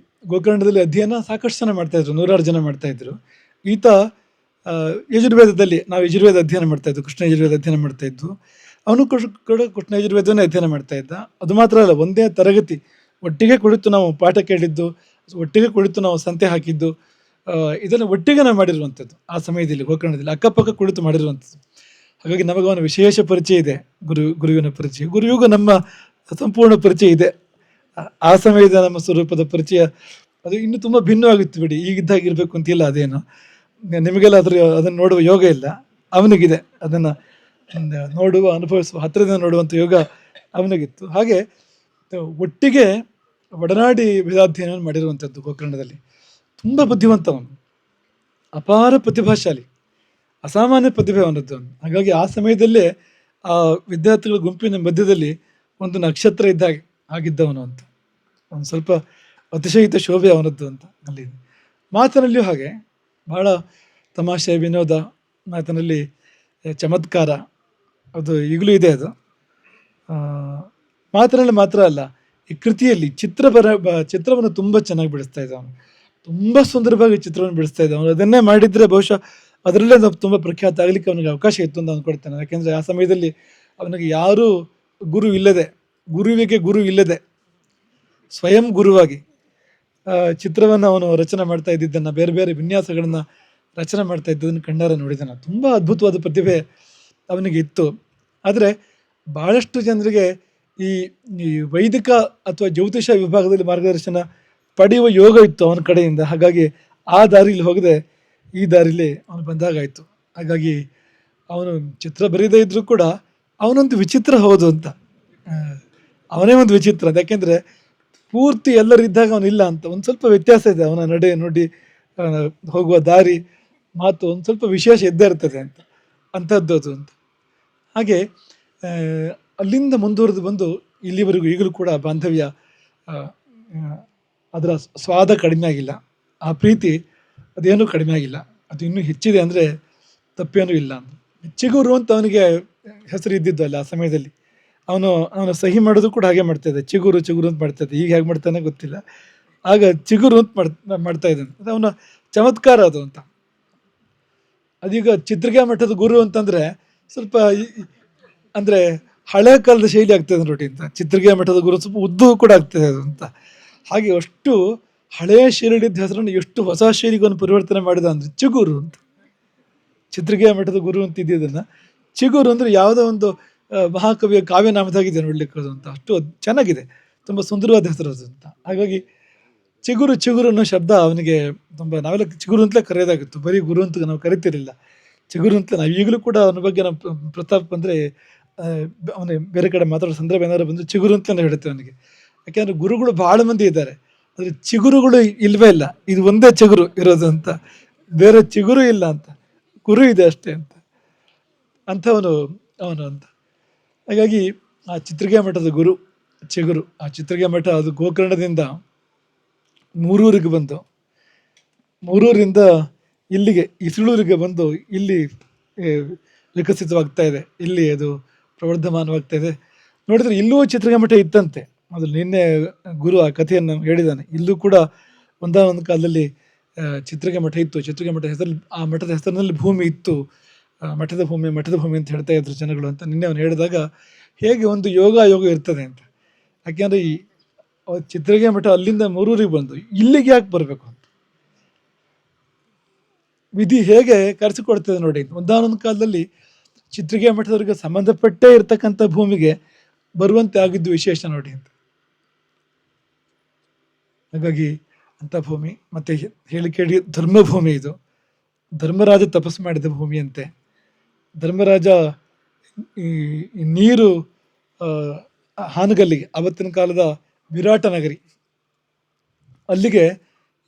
ಗೋಕರ್ಣದಲ್ಲಿ ಅಧ್ಯಯನ ಸಾಕಷ್ಟು ಜನ ಮಾಡ್ತಾಯಿದ್ರು, 100 ಜನ ಮಾಡ್ತಾಯಿದ್ರು. ಈತ ಯಜುರ್ವೇದದಲ್ಲಿ ನಾವು ಯಜುರ್ವೇದ ಅಧ್ಯಯನ ಮಾಡ್ತಾ ಇದ್ವು, ಕೃಷ್ಣ ಯಜುರ್ವೇದ ಅಧ್ಯಯನ ಮಾಡ್ತಾ ಇದ್ವು. ಅವನು ಕೂಡ ಕೃಷ್ಣ ಯಜುರ್ವೇದವನ್ನೇ ಅಧ್ಯಯನ ಮಾಡ್ತಾ ಇದ್ದ. ಅದು ಮಾತ್ರ ಅಲ್ಲ, ಒಂದೇ ತರಗತಿ ಒಟ್ಟಿಗೆ ಕುಳಿತು ನಾವು ಪಾಠ ಕೇಳಿದ್ದು, ಒಟ್ಟಿಗೆ ಕುಳಿತು ನಾವು ಸಂತೆ ಹಾಕಿದ್ದು, ಇದನ್ನು ಒಟ್ಟಿಗೆ ನಾವು ಮಾಡಿರುವಂಥದ್ದು ಆ ಸಮಯದಲ್ಲಿ ಗೋಕರ್ಣದಲ್ಲಿ ಅಕ್ಕಪಕ್ಕ ಕುಳಿತು ಮಾಡಿರುವಂಥದ್ದು. ಹಾಗಾಗಿ ನಮಗೆ ಅವನ ವಿಶೇಷ ಪರಿಚಯ ಇದೆ, ಗುರುವಿನ ಪರಿಚಯ. ಗುರುವಿಗೂ ನಮ್ಮ ಸಂಪೂರ್ಣ ಪರಿಚಯ ಇದೆ. ಆ ಸಮಯದ ನಮ್ಮ ಸ್ವರೂಪದ ಪರಿಚಯ ಅದು ಇನ್ನೂ ತುಂಬ ಭಿನ್ನವಾಗಿತ್ತು ಬಿಡಿ. ಈಗಿದ್ದಾಗಿರ್ಬೇಕು ಅಂತಿಲ್ಲ ಅದೇನು. ನಿಮಗೆಲ್ಲ ಅದನ್ನು ನೋಡುವ ಯೋಗ ಇಲ್ಲ, ಅವನಿಗಿದೆ. ಅದನ್ನು ನೋಡುವ, ಅನುಭವಿಸುವ, ಹತ್ತಿರದಿಂದ ನೋಡುವಂಥ ಯೋಗ ಅವನಿಗಿತ್ತು. ಹಾಗೆ ಒಟ್ಟಿಗೆ ಒಡನಾಡಿ ವೇದಾಧ್ಯಯನವನ್ನು ಮಾಡಿರುವಂಥದ್ದು ಗೋಕರ್ಣದಲ್ಲಿ. ತುಂಬ ಬುದ್ಧಿವಂತವನು, ಅಪಾರ ಪ್ರತಿಭಾಶಾಲಿ, ಅಸಾಮಾನ್ಯ ಪ್ರತಿಭೆ ಅವನದ್ದು. ಹಾಗಾಗಿ ಆ ಸಮಯದಲ್ಲೇ ಆ ವಿದ್ಯಾರ್ಥಿಗಳ ಗುಂಪಿನ ಮಧ್ಯದಲ್ಲಿ ಒಂದು ನಕ್ಷತ್ರ ಇದ್ದಾಗ ಆಗಿದ್ದವನು ಅಂತ, ಒಂದು ಸ್ವಲ್ಪ ಅತಿಶಯಿತ ಶೋಭೆ ಅವನದ್ದು ಅಂತ ಅಲ್ಲಿ. ಮಾತಿನಲ್ಲಿಯೂ ಹಾಗೆ ಬಹಳ ತಮಾಷೆ, ವಿನೋದ, ಮಾತಿನಲ್ಲಿ ಚಮತ್ಕಾರ, ಅದು ಈಗಲೂ ಇದೆ. ಅದು ಮಾತಿನಲ್ಲಿ ಮಾತ್ರ ಅಲ್ಲ, ಈ ಕೃತಿಯಲ್ಲಿ ಚಿತ್ರವನ್ನು ತುಂಬ ಚೆನ್ನಾಗಿ ಬಿಡಿಸ್ತಾ ಇದ್ದ ಅವನು. ತುಂಬ ಸುಂದರವಾಗಿ ಚಿತ್ರವನ್ನು ಬಿಡಿಸ್ತಾ ಇದ್ದ ಅವನು. ಅದನ್ನೇ ಮಾಡಿದರೆ ಬಹುಶಃ ಅದರಲ್ಲೇ ನಾವು ತುಂಬ ಪ್ರಖ್ಯಾತ ಆಗಲಿಕ್ಕೆ ಅವನಿಗೆ ಅವಕಾಶ ಇತ್ತು ಅಂತ ಅಂದ್ಕೊಳ್ತೇನೆ. ಯಾಕೆಂದರೆ ಆ ಸಮಯದಲ್ಲಿ ಅವನಿಗೆ ಯಾರೂ ಗುರುವಿಗೆ ಗುರು ಇಲ್ಲದೆ ಸ್ವಯಂ ಗುರುವಾಗಿ ಚಿತ್ರವನ್ನು ಅವನು ರಚನೆ ಮಾಡ್ತಾ ಇದ್ದಿದ್ದನ್ನು, ಬೇರೆ ಬೇರೆ ವಿನ್ಯಾಸಗಳನ್ನು ರಚನೆ ಮಾಡ್ತಾ ಇದ್ದದನ್ನು ಕಣ್ಣಾರೆ ನೋಡಿದ್ದಾನೆ. ತುಂಬ ಅದ್ಭುತವಾದ ಪ್ರತಿಭೆ ಅವನಿಗೆ ಇತ್ತು. ಆದರೆ ಭಾಳಷ್ಟು ಜನರಿಗೆ ಈ ವೈದಿಕ ಅಥವಾ ಜ್ಯೋತಿಷ ವಿಭಾಗದಲ್ಲಿ ಮಾರ್ಗದರ್ಶನ ಪಡೆಯುವ ಯೋಗ ಇತ್ತು ಅವನ ಕಡೆಯಿಂದ. ಹಾಗಾಗಿ ಆ ದಾರಿಲಿ ಹೋಗದೆ ಈ ದಾರಿಲಿ ಅವನು ಬಂದಾಗಾಯಿತು. ಹಾಗಾಗಿ ಅವನು ಚಿತ್ರ ಬರೀದೇ ಇದ್ದರೂ ಕೂಡ ಅವನೊಂದು ವಿಚಿತ್ರ ಹೌದು ಅಂತ, ಅವನೇ ಒಂದು ವಿಚಿತ್ರ. ಯಾಕೆಂದರೆ ಪೂರ್ತಿ ಎಲ್ಲರಿದ್ದಾಗ ಅವನಿಲ್ಲ ಅಂತ, ಒಂದು ಸ್ವಲ್ಪ ವ್ಯತ್ಯಾಸ ಇದೆ ಅವನ ನಡೆ ನುಡಿ, ಹೋಗುವ ದಾರಿ, ಮಾತು ಒಂದು ಸ್ವಲ್ಪ ವಿಶೇಷ ಇದ್ದೇ ಇರ್ತದೆ ಅಂತ, ಅಂಥದ್ದು ಅದು ಅಂತ. ಹಾಗೆ ಅಲ್ಲಿಂದ ಮುಂದುವರೆದು ಬಂದು ಇಲ್ಲಿವರೆಗೂ ಈಗಲೂ ಕೂಡ ಬಾಂಧವ್ಯ, ಅದರ ಸ್ವಾದ ಕಡಿಮೆ ಆಗಿಲ್ಲ, ಆ ಪ್ರೀತಿ ಅದೇನೂ ಕಡಿಮೆ ಆಗಿಲ್ಲ, ಅದು ಇನ್ನೂ ಹೆಚ್ಚಿದೆ ಅಂದರೆ ತಪ್ಪೇನೂ ಇಲ್ಲ ಅಂತ. ಚಿಗುರು ಅಂತ ಅವನಿಗೆ ಹೆಸರು ಇದ್ದಿದ್ದು ಅಲ್ಲ ಆ ಸಮಯದಲ್ಲಿ. ಅವನು ಸಹಿ ಮಾಡೋದು ಕೂಡ ಹಾಗೆ ಮಾಡ್ತಾಯಿದ್ದೆ, ಚಿಗುರು ಅಂತ ಮಾಡ್ತಾಯಿದ್ದೆ. ಈಗ ಹೇಗೆ ಮಾಡ್ತಾನೆ ಗೊತ್ತಿಲ್ಲ, ಆಗ ಚಿಗುರು ಅಂತ ಮಾಡ್ತಾ ಇದ್ದಾನೆ. ಅದು ಅವನ ಚಮತ್ಕಾರ ಅದು ಅಂತ. ಅದೀಗ ಚಿತ್ರಗೆ ಮಠದ ಗುರು ಅಂತಂದರೆ ಸ್ವಲ್ಪ ಅಂದರೆ ಹಳೆ ಕಾಲದ ಶೈಲಿ ಆಗ್ತದೆ ನೋಡಿ ಅಂತ. ಚಿತ್ರಗೆ ಮಠದ ಗುರು ಸ್ವಲ್ಪ ಉದ್ದು ಕೂಡ ಆಗ್ತದೆ ಅದು ಅಂತ. ಹಾಗೆ ಅಷ್ಟು ಹಳೆಯ ಶೈಲಿದ್ದ ಹೆಸರನ್ನು ಎಷ್ಟು ಹೊಸ ಶೈಲಿಗಳನ್ನು ಪರಿವರ್ತನೆ ಮಾಡಿದ ಅಂದರೆ ಚಿಗುರು ಅಂತ. ಚಿತ್ರಗೆ ಮಠದ ಗುರು ಅಂತ ಇದ್ದಿದ್ದನ್ನು ಚಿಗುರು ಅಂದರೆ ಯಾವುದೋ ಒಂದು ಮಹಾಕವಿಯ ಕಾವ್ಯನಾಮದಾಗಿದೆ ನೋಡ್ಲಿಕ್ಕೆ ಅದು ಅಂತ. ಅಷ್ಟು ಚೆನ್ನಾಗಿದೆ, ತುಂಬ ಸುಂದರವಾದ ಹೆಸರು ಅದು ಅಂತ. ಹಾಗಾಗಿ ಚಿಗುರು ಅನ್ನೋ ಶಬ್ದ ಅವನಿಗೆ ತುಂಬ, ನಾವೆಲ್ಲ ಚಿಗುರು ಅಂತಲೇ ಕರೆಯೋದಾಗಿತ್ತು, ಬರೀ ಗುರು ಅಂತ ನಾವು ಕರಿತಿರಲಿಲ್ಲ, ಚಿಗುರು ಅಂತಲೇ. ನಾವು ಈಗಲೂ ಕೂಡ ಅವನ ಬಗ್ಗೆ ನಾವು ಪ್ರತಾಪ್ ಬಂದರೆ ಅವನು ಬೇರೆ ಕಡೆ ಮಾತಾಡೋ ಸಂದರ್ಭ ಏನಾದ್ರು ಬಂದರೆ ಚಿಗುರು ಅಂತಲೇ ಹೇಳ್ತೇವೆ ಅವನಿಗೆ. ಯಾಕೆಂದರೆ ಗುರುಗಳು ಭಾಳ ಮಂದಿ ಇದ್ದಾರೆ, ಆದರೆ ಚಿಗುರುಗಳು ಇಲ್ಲವೇ ಇಲ್ಲ, ಇದು ಒಂದೇ ಚಿಗುರು ಇರೋದು ಅಂತ, ಬೇರೆ ಚಿಗುರು ಇಲ್ಲ ಅಂತ, ಗುರು ಇದೆ ಅಷ್ಟೇ ಅಂತ, ಅಂಥವನು ಅವನು ಅಂತ. ಹಾಗಾಗಿ ಆ ಚಿತ್ರಗೆ ಮಠದ ಗುರು ಚಿಗುರು. ಆ ಚಿತ್ರಗೆ ಮಠ ಅದು ಗೋಕರ್ಣದಿಂದ ಮೂರೂರಿಗೆ ಬಂದು, ಮೂರೂರಿಂದ ಇಲ್ಲಿಗೆ ಇಸಳೂರಿಗೆ ಬಂದು ಇಲ್ಲಿ ವಿಕಸಿತವಾಗ್ತಾ ಇದೆ, ಇಲ್ಲಿ ಅದು ಪ್ರವರ್ಧಮಾನವಾಗ್ತಾ ಇದೆ. ನೋಡಿದರೆ ಇಲ್ಲೂ ಚಿತ್ರಗೆ ಮಠ ಇತ್ತಂತೆ. ಅದು ನಿನ್ನೆ ಗುರು ಆ ಕಥೆಯನ್ನು ಹೇಳಿದ್ದಾನೆ. ಇಲ್ಲೂ ಕೂಡ ಒಂದಾನೊಂದು ಕಾಲದಲ್ಲಿ ಚಿತ್ರಗೆ ಮಠ ಇತ್ತು. ಚಿತ್ರಗೆ ಮಠ ಹೆಸರಲ್ಲಿ, ಆ ಮಠದ ಹೆಸರಿನಲ್ಲಿ ಭೂಮಿ ಇತ್ತು, ಮಠದ ಭೂಮಿ ಅಂತ ಹೇಳ್ತಾ ಇದ್ರು ಜನಗಳು ಅಂತ ನಿನ್ನೆ ಅವನು ಹೇಳಿದಾಗ ಹೇಗೆ ಒಂದು ಯೋಗ ಇರ್ತದೆ ಅಂತ. ಯಾಕೆಂದರೆ ಈ ಚಿತ್ರಗೆ ಮಠ ಅಲ್ಲಿಂದ ಮೂರೂರಿಗೆ ಬಂದು ಇಲ್ಲಿಗೆ ಯಾಕೆ ಬರಬೇಕು ಅಂತ ವಿಧಿ ಹೇಗೆ ಕರೆಸಿಕೊಡ್ತದೆ ನೋಡಿ. ಒಂದಾನೊಂದು ಕಾಲದಲ್ಲಿ ಚಿತ್ರಗೆ ಮಠದವರಿಗೆ ಸಂಬಂಧಪಟ್ಟೇ ಇರ್ತಕ್ಕಂಥ ಭೂಮಿಗೆ ಬರುವಂತೆ ಆಗಿದ್ದು ವಿಶೇಷ ನೋಡಿ ಅಂತ. ಹಾಗಾಗಿ ಅಂಥ ಭೂಮಿ. ಮತ್ತು ಹೇಳಿ ಕೇಳಿ ಧರ್ಮಭೂಮಿ ಇದು. ಧರ್ಮರಾಜ ತಪಸ್ಸು ಮಾಡಿದ ಭೂಮಿ ಅಂತೆ. ಧರ್ಮರಾಜ ಈ ನೀರು ಹಾನಗಲ್ಲಿಗೆ, ಆವತ್ತಿನ ಕಾಲದ ವಿರಾಟ ನಗರಿ, ಅಲ್ಲಿಗೆ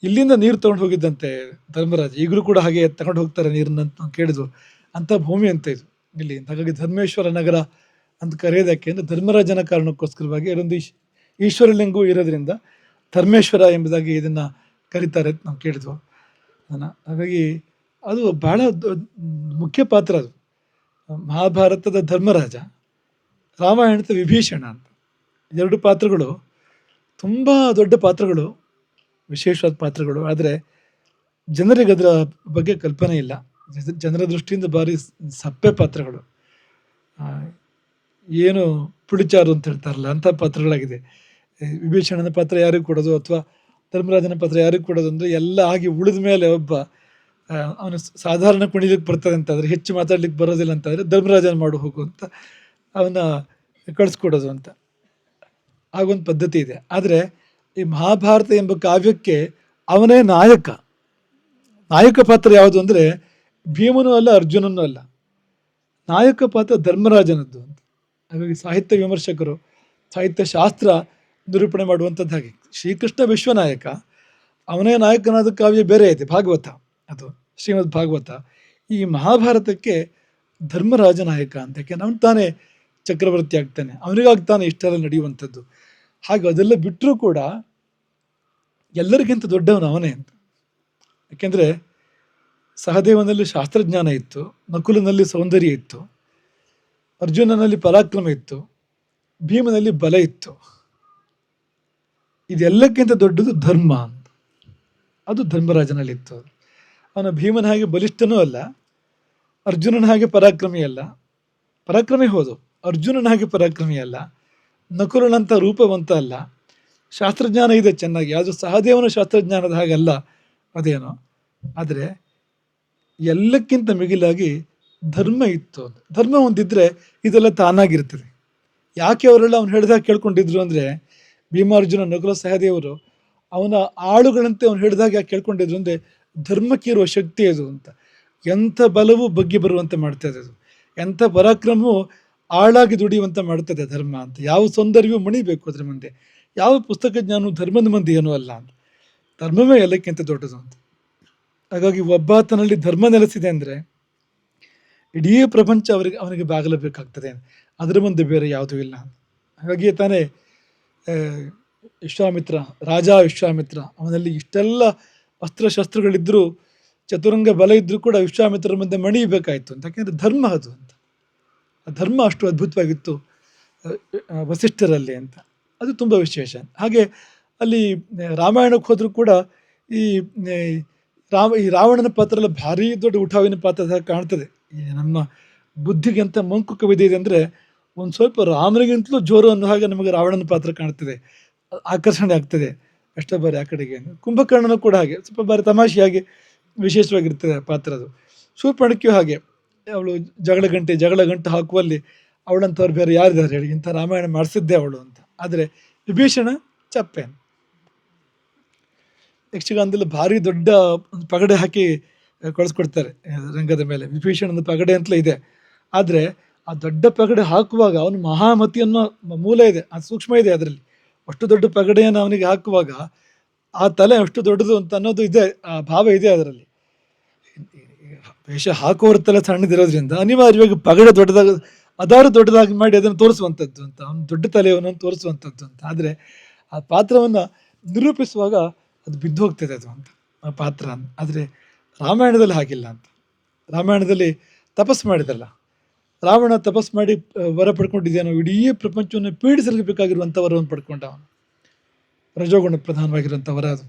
ಇಲ್ಲಿಂದ ನೀರು ತೊಗೊಂಡು ಹೋಗಿದ್ದಂತೆ ಧರ್ಮರಾಜ. ಈಗಲೂ ಕೂಡ ಹಾಗೆ ತಗೊಂಡು ಹೋಗ್ತಾರೆ ನೀರನ್ನ ಅಂತ ಕೇಳಿದ್ರು. ಅಂಥ ಭೂಮಿ ಅಂತ ಇದು ಇಲ್ಲಿ. ಹಾಗಾಗಿ ಧರ್ಮೇಶ್ವರ ನಗರ ಅಂತ ಕರೆಯೋದಕ್ಕೆ ಅಂದರೆ ಧರ್ಮರಾಜನ ಕಾರಣಕ್ಕೋಸ್ಕರವಾಗಿ ಇದೊಂದು ಈಶ್ವರಲಿಂಗವೂ ಇರೋದ್ರಿಂದ ಧರ್ಮೇಶ್ವರ ಎಂಬುದಾಗಿ ಇದನ್ನು ಕರೀತಾರೆ ಅಂತ ನಾವು ಕೇಳಿದ್ವು ಅದನ್ನು. ಹಾಗಾಗಿ ಅದು ಬಹಳ ಮುಖ್ಯ ಪಾತ್ರ. ಅದು ಮಹಾಭಾರತದ ಧರ್ಮರಾಜ, ರಾಮಾಯಣದ ವಿಭೀಷಣ ಅಂತ ಎರಡು ಪಾತ್ರಗಳು ತುಂಬ ದೊಡ್ಡ ಪಾತ್ರಗಳು, ವಿಶೇಷವಾದ ಪಾತ್ರಗಳು. ಆದರೆ ಜನರಿಗೆ ಅದರ ಬಗ್ಗೆ ಕಲ್ಪನೆ ಇಲ್ಲ. ಜನರ ದೃಷ್ಟಿಯಿಂದ ಭಾರಿ ಸಪ್ಪೆ ಪಾತ್ರಗಳು. ಆ, ಏನು ಪುಳಿಚಾರು ಅಂತ ಹೇಳ್ತಾರಲ್ಲ ಅಂಥ ಪಾತ್ರಗಳಾಗಿದೆ. ವಿಭೀಷಣನ ಪಾತ್ರ ಯಾರಿಗೂ ಕೊಡೋದು ಅಥವಾ ಧರ್ಮರಾಜನ ಪಾತ್ರ ಯಾರಿಗೂ ಕೊಡೋದು ಅಂದರೆ ಎಲ್ಲ ಆಗಿ ಉಳಿದ ಮೇಲೆ ಒಬ್ಬ ಅವನು ಸಾಧಾರಣ ಕುಣಿಲಿಕ್ಕೆ ಬರ್ತದೆ ಅಂತಂದರೆ, ಹೆಚ್ಚು ಮಾತಾಡ್ಲಿಕ್ಕೆ ಬರೋದಿಲ್ಲ ಅಂತಂದರೆ ಧರ್ಮರಾಜನ ಮಾಡು ಹೋಗು ಅಂತ ಅವನ್ನ ಕಳಿಸ್ಕೊಡೋದು ಅಂತ ಆಗೊಂದು ಪದ್ಧತಿ ಇದೆ. ಆದರೆ ಈ ಮಹಾಭಾರತ ಎಂಬ ಕಾವ್ಯಕ್ಕೆ ಅವನೇ ನಾಯಕ. ನಾಯಕ ಪಾತ್ರ ಯಾವುದು ಅಂದರೆ ಭೀಮನೂ ಅಲ್ಲ, ಅರ್ಜುನನೂ ಅಲ್ಲ. ನಾಯಕ ಪಾತ್ರ ಧರ್ಮರಾಜನದ್ದು ಅಂತ. ಹಾಗಾಗಿ ಸಾಹಿತ್ಯ ವಿಮರ್ಶಕರು, ಸಾಹಿತ್ಯ ಶಾಸ್ತ್ರ ನಿರೂಪಣೆ ಮಾಡುವಂಥದ್ದು ಹಾಗೆ. ಶ್ರೀಕೃಷ್ಣ ವಿಶ್ವನಾಯಕ, ಅವನೇ ನಾಯಕನಾದ ಕಾವ್ಯ ಬೇರೆ ಐತೆ, ಭಾಗವತ, ಅದು ಶ್ರೀಮದ್ ಭಾಗವತ. ಈ ಮಹಾಭಾರತಕ್ಕೆ ಧರ್ಮರಾಜ ನಾಯಕ ಅಂತ. ಯಾಕೆಂದ್ರೆ ಅವನು ತಾನೇ ಚಕ್ರವರ್ತಿ ಆಗ್ತಾನೆ, ಅವನಿಗಾಗ್ತಾನೆ ಇಷ್ಟೆಲ್ಲ ನಡೆಯುವಂಥದ್ದು. ಹಾಗೆ ಅದೆಲ್ಲ ಬಿಟ್ಟರೂ ಕೂಡ ಎಲ್ಲರಿಗಿಂತ ದೊಡ್ಡವನು ಅವನೇ ಅಂತ. ಯಾಕೆಂದರೆ ಸಹದೇವನಲ್ಲಿ ಶಾಸ್ತ್ರಜ್ಞಾನ ಇತ್ತು, ನಕುಲನಲ್ಲಿ ಸೌಂದರ್ಯ ಇತ್ತು, ಅರ್ಜುನನಲ್ಲಿ ಪರಾಕ್ರಮ ಇತ್ತು, ಭೀಮನಲ್ಲಿ ಬಲ ಇತ್ತು. ಇದೆಲ್ಲಕ್ಕಿಂತ ದೊಡ್ಡದು ಧರ್ಮ ಅಂತ. ಅದು ಧರ್ಮರಾಜನಲ್ಲಿತ್ತು. ಅವನ ಭೀಮನ ಹಾಗೆ ಬಲಿಷ್ಠನೂ ಅಲ್ಲ, ಅರ್ಜುನನ ಹಾಗೆ ಪರಾಕ್ರಮಿ ಅಲ್ಲ. ಪರಾಕ್ರಮಿ ಹೌದು, ಅರ್ಜುನನ ಹಾಗೆ ಪರಾಕ್ರಮಿ ಅಲ್ಲ, ನಕುಲನಂಥ ರೂಪವಂತ ಅಲ್ಲ. ಶಾಸ್ತ್ರಜ್ಞಾನ ಇದೆ ಚೆನ್ನಾಗಿ, ಅದು ಸಹದೇವನ ಶಾಸ್ತ್ರಜ್ಞಾನದ ಹಾಗಲ್ಲ ಅದೇನೋ. ಆದರೆ ಎಲ್ಲಕ್ಕಿಂತ ಮಿಗಿಲಾಗಿ ಧರ್ಮ ಇತ್ತು. ಧರ್ಮ ಹೊಂದಿದ್ರೆ ಇದೆಲ್ಲ ತಾನಾಗಿರ್ತದೆ. ಯಾಕೆ ಅವರೆಲ್ಲ ಅವನು ಹೇಳಿದಾಗ ಕೇಳ್ಕೊಂಡಿದ್ರು ಅಂದರೆ, ಭೀಮಾರ್ಜುನ ನಕುಲ ಸಹದೇವರು ಅವನ ಆಳುಗಳಂತೆ ಅವನು ಹೇಳಿದಾಗ ಯಾಕೆ ಕೇಳ್ಕೊಂಡಿದ್ರು ಅಂದರೆ, ಧರ್ಮಕ್ಕಿರುವ ಶಕ್ತಿ ಅದು ಅಂತ. ಎಂಥ ಬಲವೂ ಬಗ್ಗಿ ಬರುವಂತೆ ಮಾಡ್ತದೆ ಅದು, ಎಂಥ ಪರಾಕ್ರಮವೂ ಆಳಾಗಿ ದುಡಿಯುವಂತೆ ಮಾಡ್ತದೆ ಧರ್ಮ ಅಂತ. ಯಾವ ಸೌಂದರ್ಯವೂ ಮಣಿಬೇಕು ಅದ್ರ ಮುಂದೆ, ಯಾವ ಪುಸ್ತಕ ಜ್ಞಾನವೂ ಧರ್ಮದ ಮಂದಿ ಏನೂ ಅಲ್ಲ ಅಂತ. ಧರ್ಮವೇ ಎಲ್ಲಕ್ಕಿಂತ ದೊಡ್ಡದು ಅಂತ. ಹಾಗಾಗಿ ಒಬ್ಬಾತನಲ್ಲಿ ಧರ್ಮ ನೆಲೆಸಿದೆ ಅಂದರೆ ಇಡೀ ಪ್ರಪಂಚ ಅವನಿಗೆ ಬಾಗಲಬೇಕಾಗ್ತದೆ, ಅದರ ಮುಂದೆ ಬೇರೆ ಯಾವುದೂ ಇಲ್ಲ. ಹಾಗಾಗಿ ತಾನೇ ವಿಶ್ವಾಮಿತ್ರ, ರಾಜ ವಿಶ್ವಾಮಿತ್ರ, ಅವನಲ್ಲಿ ಇಷ್ಟೆಲ್ಲ ಅಸ್ತ್ರಶಸ್ತ್ರಗಳಿದ್ದರೂ, ಚತುರಂಗ ಬಲ ಇದ್ದರೂ ಕೂಡ ವಿಶ್ವಾಮಿತ್ರರ ಮುಂದೆ ಮಣಿಯಬೇಕಾಯಿತು ಅಂತ. ಯಾಕೆಂದರೆ ಧರ್ಮ ಅದು ಅಂತ. ಆ ಧರ್ಮ ಅಷ್ಟು ಅದ್ಭುತವಾಗಿತ್ತು ವಸಿಷ್ಠರಲ್ಲಿ ಅಂತ. ಅದು ತುಂಬ ವಿಶೇಷ. ಹಾಗೆ ಅಲ್ಲಿ ರಾಮಾಯಣಕ್ಕೆ ಹೋದರೂ ಕೂಡ ಈ ರಾವಣನ ಪಾತ್ರ ಎಲ್ಲ ಭಾರಿ ದೊಡ್ಡ ಉಠಾವಿನ ಪಾತ್ರದ ಕಾಣ್ತದೆ. ಈ ನಮ್ಮ ಬುದ್ಧಿಗೆ ಅಂತ ಮಂಕು ಕವಿದೆ ಇದೆ ಅಂದರೆ, ಒಂದು ಸ್ವಲ್ಪ ರಾಮನಿಗಿಂತಲೂ ಜೋರು ಅನ್ನೋ ಹಾಗೆ ನಮಗೆ ರಾವಣನ ಪಾತ್ರ ಕಾಣ್ತದೆ, ಆಕರ್ಷಣೆ ಆಗ್ತದೆ ಎಷ್ಟೋ ಬಾರಿ ಆ ಕಡೆಗೆ. ಕುಂಭಕರ್ಣನೂ ಕೂಡ ಹಾಗೆ ಸ್ವಲ್ಪ ಬಾರಿ ತಮಾಷೆಯಾಗಿ ವಿಶೇಷವಾಗಿರ್ತದೆ ಪಾತ್ರ ಅದು. ಶೂರ್ಪಣಕ್ಕಿಯೂ ಹಾಗೆ, ಅವಳು ಜಗಳ ಗಂಟು ಹಾಕುವಲ್ಲಿ ಅವಳಂಥವ್ರು ಬೇರೆ ಯಾರಿದ್ದಾರೆ ಹೇಳಿ, ಇಂಥ ರಾಮಾಯಣ ಮಾಡಿಸಿದ್ದೆ ಅವಳು ಅಂತ. ಆದರೆ ವಿಭೀಷಣ ಚಪ್ಪೆ. ಯಕ್ಷಗಾನದಲ್ಲಿ ಭಾರಿ ದೊಡ್ಡ ಒಂದು ಪಗಡೆ ಹಾಕಿ ಕಳಿಸ್ಕೊಡ್ತಾರೆ ರಂಗದ ಮೇಲೆ. ವಿಭೀಷಣದ ಪಗಡೆ ಅಂತಲೇ ಇದೆ. ಆದರೆ ಆ ದೊಡ್ಡ ಪಗಡೆ ಹಾಕುವಾಗ ಅವನು ಮಹಾಮತಿ ಅನ್ನೋ ಮೂಲ ಇದೆ, ಅದು ಸೂಕ್ಷ್ಮ ಇದೆ ಅದರಲ್ಲಿ. ಅಷ್ಟು ದೊಡ್ಡ ಪಗಡೆಯನ್ನು ಅವನಿಗೆ ಹಾಕುವಾಗ ಆ ತಲೆ ಅಷ್ಟು ದೊಡ್ಡದು ಅಂತ ಅನ್ನೋದು ಇದೆ, ಆ ಭಾವ ಇದೆ ಅದರಲ್ಲಿ. ವೇಷ ಹಾಕುವವ್ರ ತಲೆ ಸಣ್ಣದಿರೋದ್ರಿಂದ ಅನಿವಾರ್ಯವಾಗಿ ಪಗಡೆ ದೊಡ್ಡದಾಗಿ ಮಾಡಿ ಅದನ್ನು ತೋರಿಸುವಂಥದ್ದು ಅಂತ, ಅವನು ದೊಡ್ಡ ತಲೆಯವನು ತೋರಿಸುವಂಥದ್ದು ಅಂತ. ಆದರೆ ಆ ಪಾತ್ರವನ್ನು ನಿರೂಪಿಸುವಾಗ ಅದು ಬಿದ್ದು ಹೋಗ್ತದೆ ಅದು ಅಂತ, ಆ ಪಾತ್ರ. ಆದರೆ ರಾಮಾಯಣದಲ್ಲಿ ಹಾಗಿಲ್ಲ ಅಂತ. ರಾಮಾಯಣದಲ್ಲಿ ತಪಸ್ಸು ಮಾಡಿದಲ್ಲ ರಾವಣ, ತಪಸ್ಸು ಮಾಡಿ ವರ ಪಡ್ಕೊಂಡಿದ್ದೇನೋ, ಇಡೀ ಪ್ರಪಂಚವನ್ನು ಪೀಡಿಸಬೇಕಾಗಿರುವಂಥ ವರವನ್ನು ಪಡ್ಕೊಂಡ ಅವನು. ರಜೋಗುಣ ಪ್ರಧಾನವಾಗಿರುವಂಥ ವರ ಅದು.